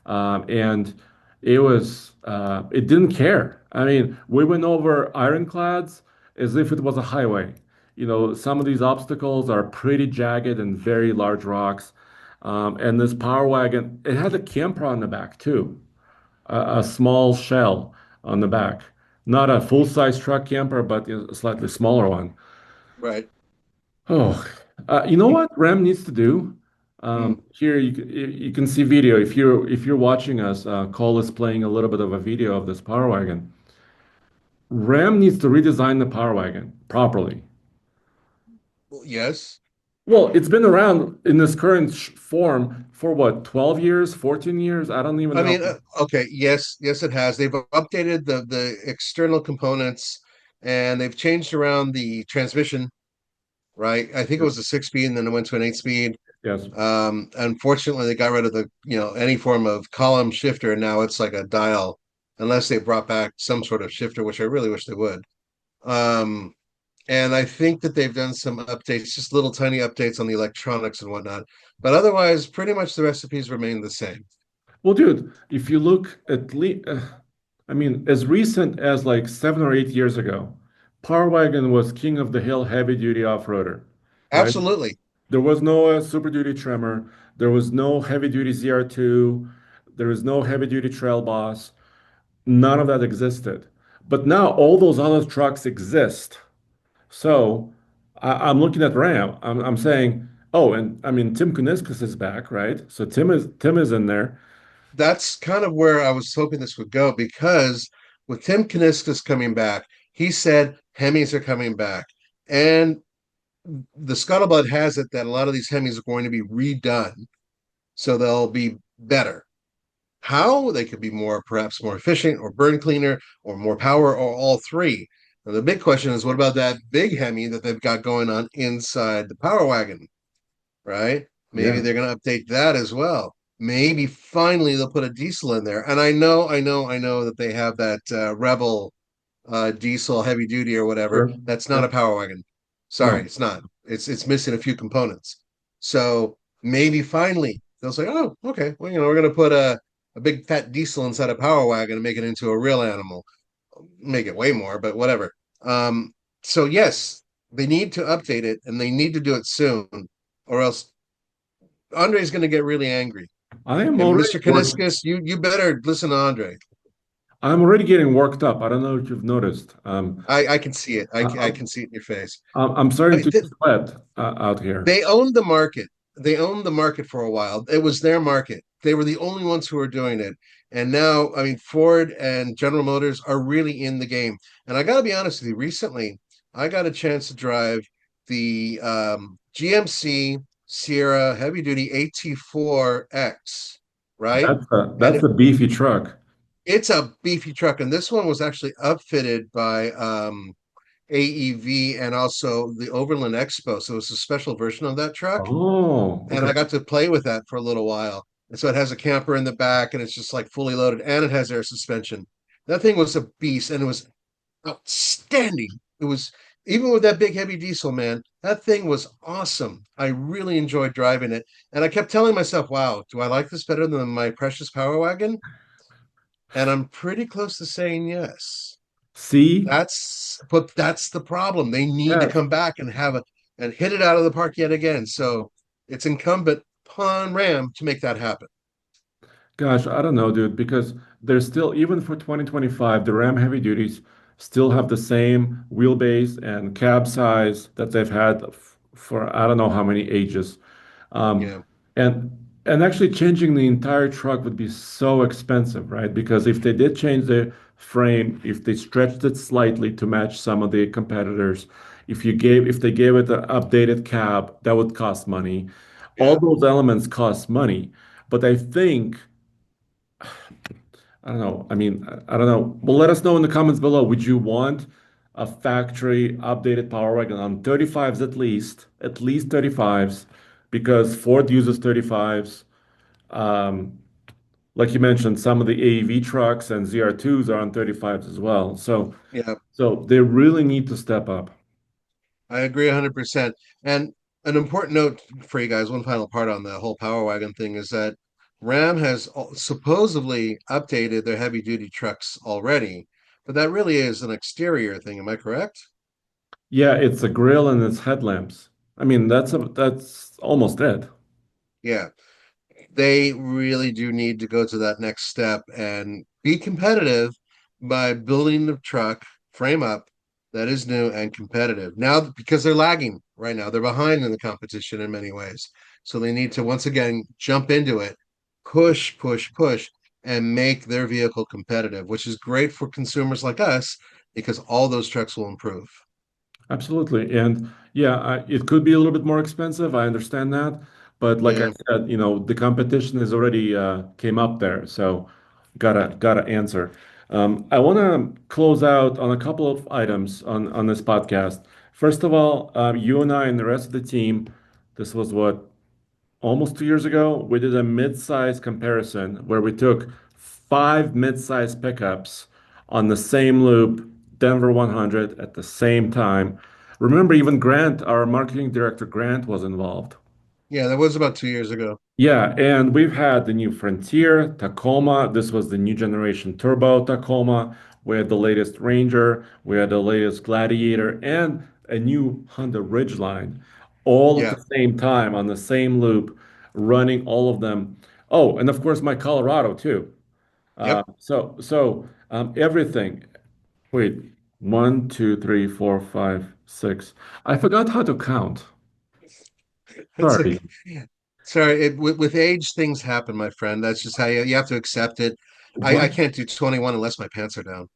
and it didn't care. I mean, we went over ironclads as if it was a highway. Some of these obstacles are pretty jagged and very large rocks. And this Power Wagon, it had a camper on the back too, a small shell on the back. Not a full-size truck camper, but a slightly smaller one. Right. Oh, you know what Ram needs to do? Hmm. Here you can see video. If you're watching us, Cole is playing a little bit of a video of this Power Wagon. Ram needs to redesign the Power Wagon properly. Well, yes. Well, it's been around in this current form for what, 12 years, 14 years? I don't even I know. mean, okay, yes, yes, it has. They've updated the external components, and they've changed around the transmission. Right, I think it was a 6 speed, and then it went to an 8 speed. Yes. Unfortunately, they got rid of the any form of column shifter, and now it's like a dial, unless they brought back some sort of shifter, which I really wish they would. Um, and I think that they've done some updates, just little tiny updates on the electronics and whatnot. But otherwise, pretty much the recipes remain the same. Well, dude, if you look at least, I mean, as recent as like 7 or 8 years ago, Power Wagon was king of the hill heavy duty off-roader, right? Absolutely. There was no Super Duty Tremor. There was no heavy duty ZR2. There was no heavy duty Trail Boss. None of that existed. But now all those other trucks exist. So I'm looking at Ram. I'm saying, oh, and I mean Tim Kuniskis is back, right? So Tim is in there. That's kind of where I was hoping this would go because with Tim Kuniskis coming back, he said Hemis are coming back. And the scuttlebutt has it that a lot of these Hemis are going to be redone, so they'll be better. How they could be perhaps more efficient, or burn cleaner, or more power, or all three. Now, the big question is, what about that big Hemi that they've got going on inside the Power Wagon? Right? Maybe Yeah, they're going to update that as well. Maybe finally they'll put a diesel in there. And I know that they have that Rebel diesel heavy duty or whatever. sure. That's not a Yep. power wagon. Sorry, No. it's not. It's missing a few components. So maybe finally they'll say, "Oh, okay. Well, we're going to put a big fat diesel inside a power wagon and make it into a real animal. Make it way more, but whatever." Um, so yes, they need to update it, and they need to do it soon, or else Andre's going to get really angry. I am And already Mr. work. Kaniskas, you better listen to Andre. I'm already getting worked up. I don't know if you've noticed. I can see it. I, I I'm can see it in your face. I'm I starting mean, to sweat out here. they owned the market. They owned the market for a while. It was their market. They were the only ones who were doing it. And now, I mean, Ford and General Motors are really in the game. And I got to be honest with you, recently, I got a chance to drive the GMC Sierra heavy duty AT4X, right? And That's a beefy truck. it's a beefy truck. And this one was actually upfitted by AEV and also the Overland Expo. So it's a special version of that truck. Oh, And okay. I got to play with that for a little while. And so it has a camper in the back and it's just like fully loaded and it has air suspension. That thing was a beast and it was outstanding. It was even with that big heavy diesel, man, that thing was awesome. I really enjoyed driving it. And I kept telling myself, wow, do I like this better than my precious power wagon? And I'm pretty close to saying yes. See? That's the problem. They need to Yes. come back and have a and hit it out of the park yet again. So it's incumbent upon Ram to make that happen. Gosh, I don't know, dude, because there's still, even for 2025, the Ram heavy duties still have the same wheelbase and cab size that they've had for I don't know how many ages. Um, Yeah, and and actually changing the entire truck would be so expensive, right? Because if they did change the frame, if they stretched it slightly to match some of the competitors, if they gave it an updated cab, that would cost money. All yeah, those elements cost money. But I think I don't know. I mean, I don't know. Well, let us know in the comments below. Would you want a factory updated Power Wagon on 35s at least 35s, because Ford uses 35s. Um, like you mentioned, some of the AEV trucks and ZR2s are on 35s as well. yeah. So they really need to step up. I agree 100%. And an important note for you guys, one final part on the whole Power Wagon thing is that Ram has supposedly updated their heavy duty trucks already, but that really is an exterior thing. Am I correct? Yeah, it's a grill and it's headlamps. I mean, that's almost it. Yeah. They really do need to go to that next step and be competitive by building the truck frame up that is new and competitive. Now, because they're lagging right now, they're behind in the competition in many ways. So they need to once again jump into it, push, push, push, and make their vehicle competitive, which is great for consumers like us because all those trucks will improve. Absolutely. And yeah, it could be a little bit more expensive. I understand that. But like I Yeah. said, the competition is already came up there. So gotta answer. I want to close out on a couple of items on this podcast. First of all, you and I and the rest of the team, this was what, almost 2 years ago, we did a mid-size comparison where we took five mid-size pickups on the same loop, Denver 100 at the same time. Remember, even Grant, our marketing director, Grant was involved. Yeah, that was about 2 years ago. Yeah, and we've had the new Frontier, Tacoma. This was the new generation turbo Tacoma. We had the latest Ranger. We had the latest Gladiator and a new Honda Ridgeline, all at Yeah. the same time on the same loop, running all of them. Oh, and of course my Colorado too. Yep. Everything. Wait, one, two, three, four, five, six. I forgot how to count. It's Sorry. like sorry, with age, things happen, my friend. That's just how you have to accept it. I What? can't do 21 unless my pants are down.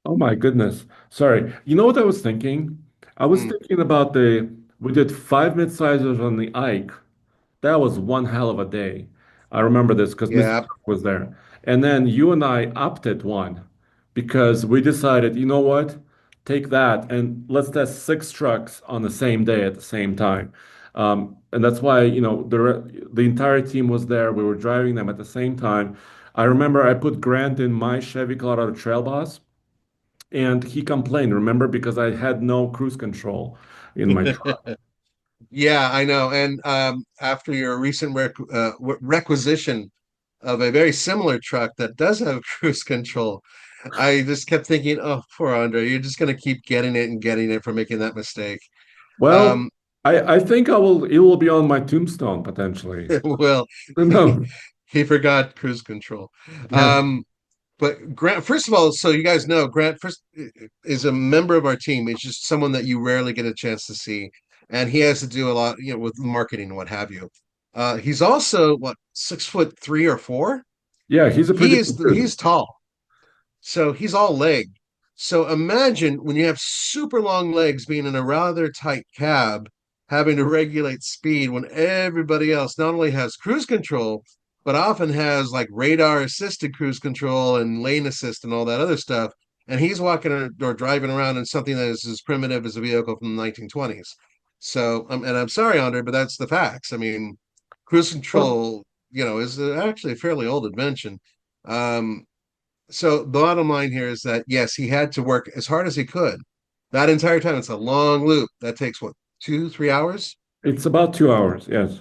Oh my goodness. Sorry. You know what I was thinking? I was Mm, thinking about we did five mid-sizers on the Ike. That was one hell of a day. I remember this because Mr. yeah. Cook was there. And then you and I opted one because we decided, you know what? Take that and let's test six trucks on the same day at the same time. And that's why, the entire team was there. We were driving them at the same time. I remember I put Grant in my Chevy Colorado Trail Boss. And he complained, remember, because I had no cruise control in my truck. Yeah, I know. And after your recent requisition of a very similar truck that does have cruise control, I just kept thinking, oh, poor Andre, you're just going to keep getting it for making that mistake. Well, Um, I think it will be on my tombstone potentially. well, No. he forgot cruise control. Yes. Um, But Grant, first of all, so you guys know, Grant first is a member of our team. He's just someone that you rarely get a chance to see, and he has to do a lot, with marketing and what have you. He's also what 6 foot 3 or 4. Yeah, he's a pretty big dude. He's tall, so he's all leg. So imagine when you have super long legs being in a rather tight cab, having to regulate speed when everybody else not only has cruise control, but often has like radar assisted cruise control and lane assist and all that other stuff. And he's walking or driving around in something that is as primitive as a vehicle from the 1920s. So, and I'm sorry, Andre, but that's the facts. I mean, cruise Well, control, is actually a fairly old invention. Um, so the bottom line here is that yes, he had to work as hard as he could. That entire time, it's a long loop. That takes what, 2, 3 hours? it's about 2 hours. Yes.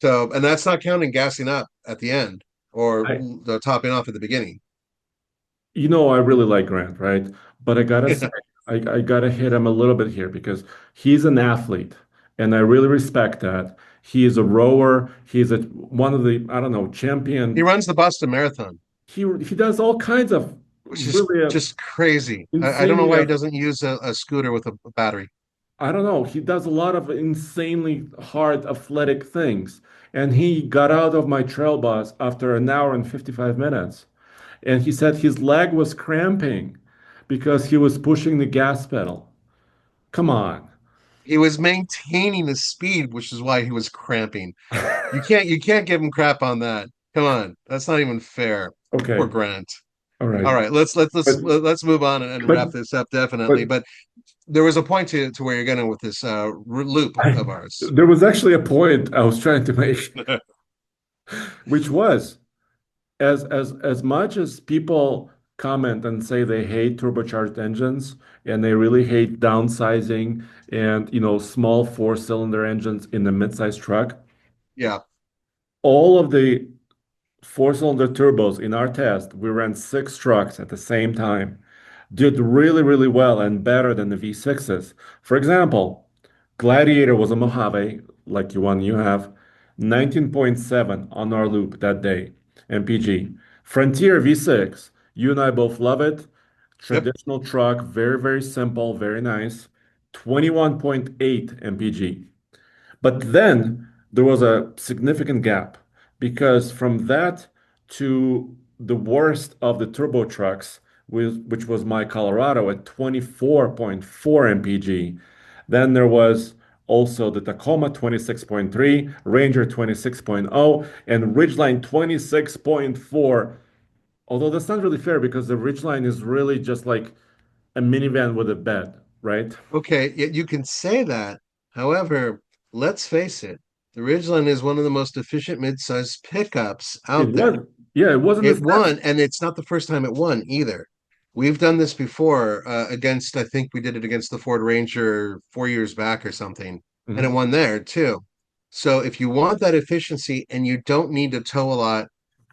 So, and that's not counting gassing up at the end or I, the topping off at the beginning. I really like Grant, right? But I gotta say, I gotta hit him a little bit here because he's an athlete, and I really respect that. He is a rower. He's one of the, I don't know, He champion. runs the Boston Marathon, He does all kinds of which is really just crazy. I don't know insanely, why he doesn't use a scooter with a battery. I don't know. He does a lot of insanely hard athletic things. And he got out of my trail bus after an hour and 55 minutes. And he said his leg was cramping because he was pushing the gas pedal. Come on. He was maintaining the speed, which is why he was cramping. You can't give him crap on that. Come on, that's not even fair. Poor Okay. Grant. All right. All right, let's But let's move on and but wrap this up definitely. but But there was a point to where you're going with this loop I, of ours. there was actually a point I was trying to make, which was as much as people comment and say they hate turbocharged engines and they really hate downsizing and small four-cylinder engines in the midsize truck, Yeah. all of the four-cylinder turbos in our test, we ran 6 trucks at the same time, did really, really well and better than the V6s. For example, Gladiator was a Mojave, like you one you have, 19.7 on our loop that day, MPG. Frontier V6, you and I both love it. Yep. Traditional truck, very, very simple, very nice. 21.8 MPG. But then there was a significant gap because from that to the worst of the turbo trucks, which was my Colorado at 24.4 mpg. Then there was also the Tacoma 26.3, Ranger 26.0, and Ridgeline 26.4. Although that's not really fair because the Ridgeline is really just like a minivan with a bed, right? Okay, you can say that. However, let's face it, the Ridgeline is one of the most efficient mid-sized pickups It out there. was, yeah, it wasn't It as fast. won, and it's not the first time it won either. We've done this before against, I think we did it against the Ford Ranger 4 years back or something, and it Mhm. won there too. So if you want that efficiency and you don't need to tow a lot,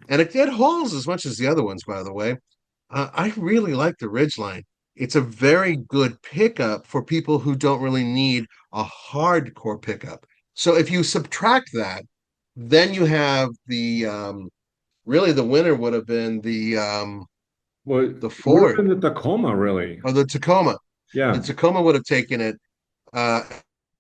and it hauls as much as the other ones, by the way. I really like the Ridgeline. It's a very good pickup for people who don't really need a hardcore pickup. So if you subtract that, then you have really the winner would have been Well, the it would have been Ford the Tacoma, really. or the Tacoma. The Yeah. Tacoma would have taken it uh,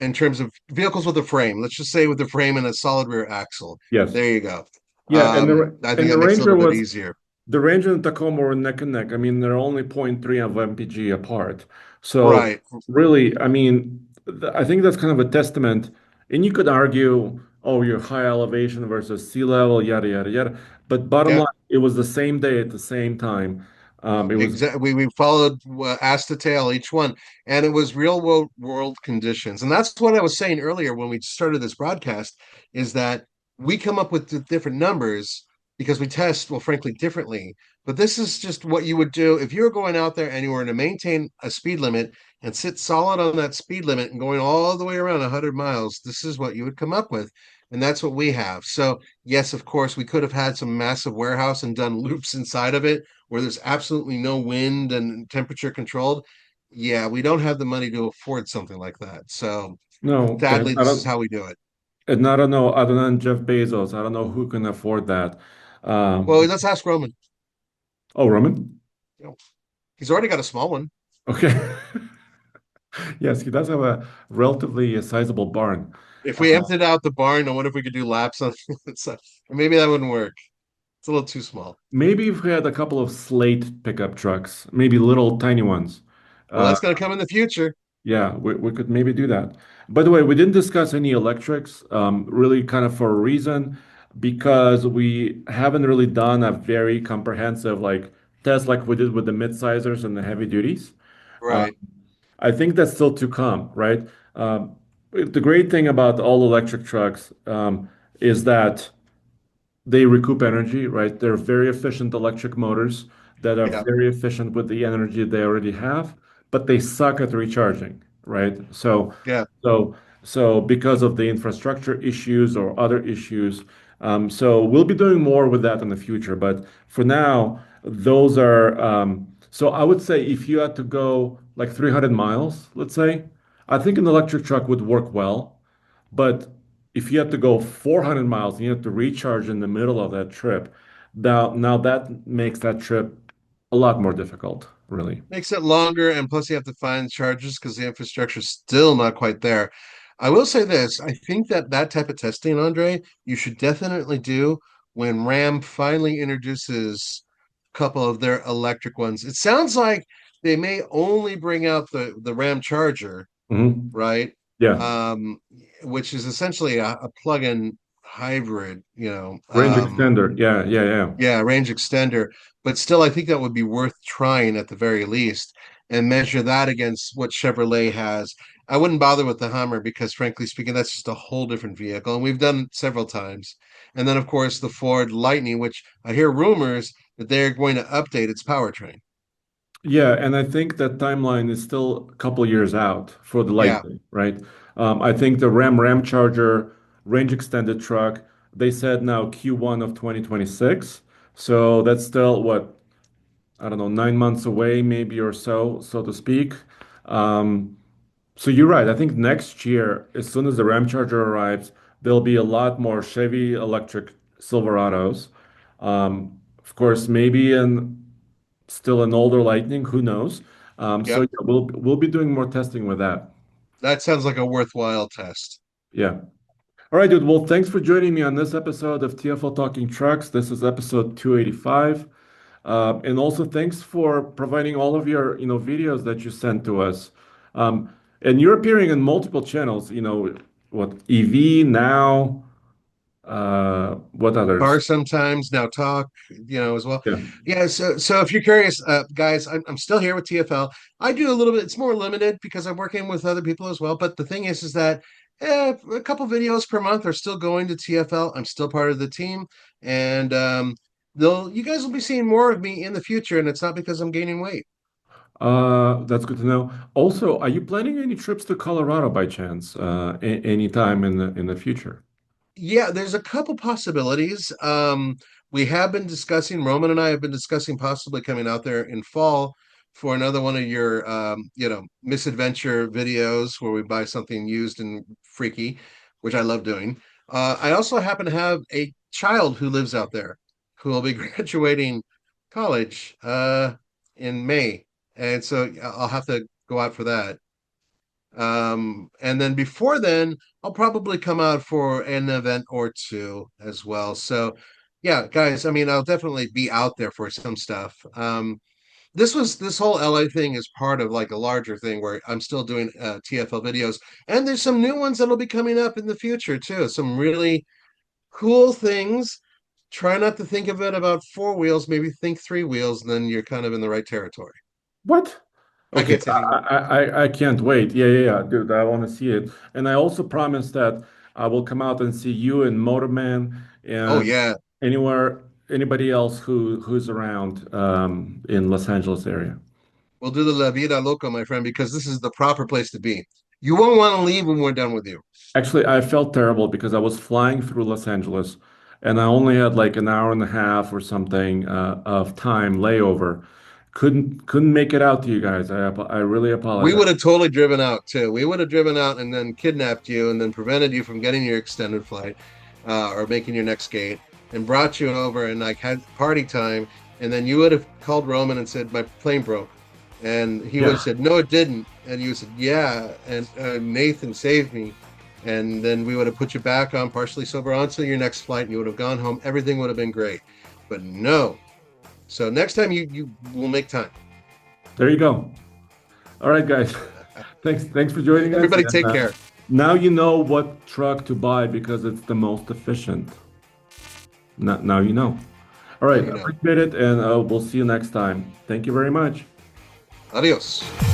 in terms of vehicles with a frame. Let's just say with the frame and a solid rear axle. Yes. There you go. Yeah, and the I think and that the makes it a Ranger little bit was easier. the Ranger and Tacoma were neck and neck. I mean, they're only zero point 0.3 of MPG apart. So Right. really, I mean, I think that's kind of a testament. And you could argue, oh, you're high elevation versus sea level, yada yada yada. But bottom Yeah. line, it was the same day at the same time. It was Exactly. We followed ass to tail each one, and it was real world conditions. And that's what I was saying earlier when we started this broadcast, is that we come up with the different numbers because we test, well, frankly, differently. But this is just what you would do if you were going out there and you were to maintain a speed limit and sit solid on that speed limit and going all the way around 100 miles. This is what you would come up with. And that's what we have. So, yes, of course, we could have had some massive warehouse and done loops inside of it where there's absolutely no wind and temperature controlled. Yeah, we don't have the money to afford something like that. So no, sadly, this is how we do it. and I don't know, other than Jeff Bezos, I don't know who can afford that. Well, Um, let's ask Roman. oh, Roman? You know, he's already got a small one. Okay. Yes, he does have a relatively sizable barn. If we Uh, emptied out the barn, I wonder if we could do laps on it. So, maybe that wouldn't work. It's a little too small. Maybe if we had a couple of slate pickup trucks, maybe little tiny ones. Well, Uh, that's going to come in the future. Yeah, we could maybe do that. By the way, we didn't discuss any electrics, really kind of for a reason, because we haven't really done a very comprehensive like test like we did with the mid-sizers and the heavy duties. Uh, Right. I think that's still to come, right? The great thing about all electric trucks is that they recoup energy, right? They're very efficient electric motors that are Yeah. very efficient with the energy they already have, but they suck at recharging, right? Yeah. So, so because of the infrastructure issues or other issues, so we'll be doing more with that in the future. But for now, those are, so I would say if you had to go like 300 miles, let's say, I think an electric truck would work well. But if you have to go 400 miles and you have to recharge in the middle of that trip, now that makes that trip a lot more difficult, really. Makes it longer, and plus you have to find charges because the infrastructure's still not quite there. I will say this, I think that that type of testing, Andre, you should definitely do when Ram finally introduces a couple of their electric ones. It sounds like they may only bring out the Ram Charger, Hmm. right? Yeah. Um, which is essentially a plug-in hybrid, Range extender. Yeah, yeah, yeah. yeah, range extender. But still, I think that would be worth trying at the very least and measure that against what Chevrolet has. I wouldn't bother with the Hummer because, frankly speaking, that's just a whole different vehicle. And we've done it several times. And then, of course, the Ford Lightning, which I hear rumors that they're going to update its powertrain. Yeah, and I think that timeline is still a couple years out for the Yeah, Lightning, right? I think the Ram Charger range extended truck, they said now Q1 of 2026. So that's still what, I don't know, 9 months away, maybe or so, so to speak. Um, So you're right. I think next year, as soon as the Ram Charger arrives, there'll be a lot more Chevy electric Silverados. Of course, maybe still an older Lightning, who knows? So yep. yeah, we'll be doing more testing with that. That sounds like a worthwhile test. Yeah. All right, dude. Well, thanks for joining me on this episode of TFL Talking Trucks. This is episode 285. And also thanks for providing all of your, videos that you sent to us. And you're appearing in multiple channels, what EV now, what Car others? sometimes, now talk, as well. Yeah. Yeah, so if you're curious, guys, I'm still here with TFL. I do a little bit, it's more limited because I'm working with other people as well. But the thing is that a couple videos per month are still going to TFL. I'm still part of the team, and they'll you guys will be seeing more of me in the future, and it's not because I'm gaining weight. That's good to know. Also, are you planning any trips to Colorado by chance, anytime in the future? Yeah, there's a couple possibilities. We have been discussing, Roman and I have been discussing possibly coming out there in fall for another one of your misadventure videos where we buy something used and freaky, which I love doing. I also happen to have a child who lives out there who will be graduating college in May. And so I'll have to go out for that. And then before then, I'll probably come out for an event or two as well. So, yeah, guys, I mean, I'll definitely be out there for some stuff. This whole LA thing is part of like a larger thing where I'm still doing TFL videos, and there's some new ones that'll be coming up in the future too. Some really cool things. Try not to think of it about four wheels, maybe think three wheels, and then you're kind of in the right territory. What? I Okay, can't say anymore. I can't wait. Yeah, yeah, yeah, dude, I want to see it. And I also promise that I will come out and see you and Motorman Oh and yeah, anywhere, anybody else who's around in Los Angeles area. we'll do the La Vida Loca, my friend, because this is the proper place to be. You won't want to leave when we're done with you. Actually, I felt terrible because I was flying through Los Angeles and I only had like an hour and a half or something of time layover. Couldn't make it out to you guys. I really We apologize. would have totally driven out too. We would have driven out and then kidnapped you and then prevented you from getting your extended flight or making your next gate and brought you over and like had party time. And then you would have called Roman and said, my plane broke. And he would have Yeah. said, no, it didn't. And you said, yeah. And Nathan saved me. And then we would have put you back on partially sober onto your next flight and you would have gone home. Everything would have been great. But no. So next time you will make time. There you go. All right, guys. Thanks for joining us. Everybody And take care. now you know what truck to buy because it's the most efficient. Now you know. All Now right, you know. appreciate it, and we'll see you next time. Thank you very much. Adios.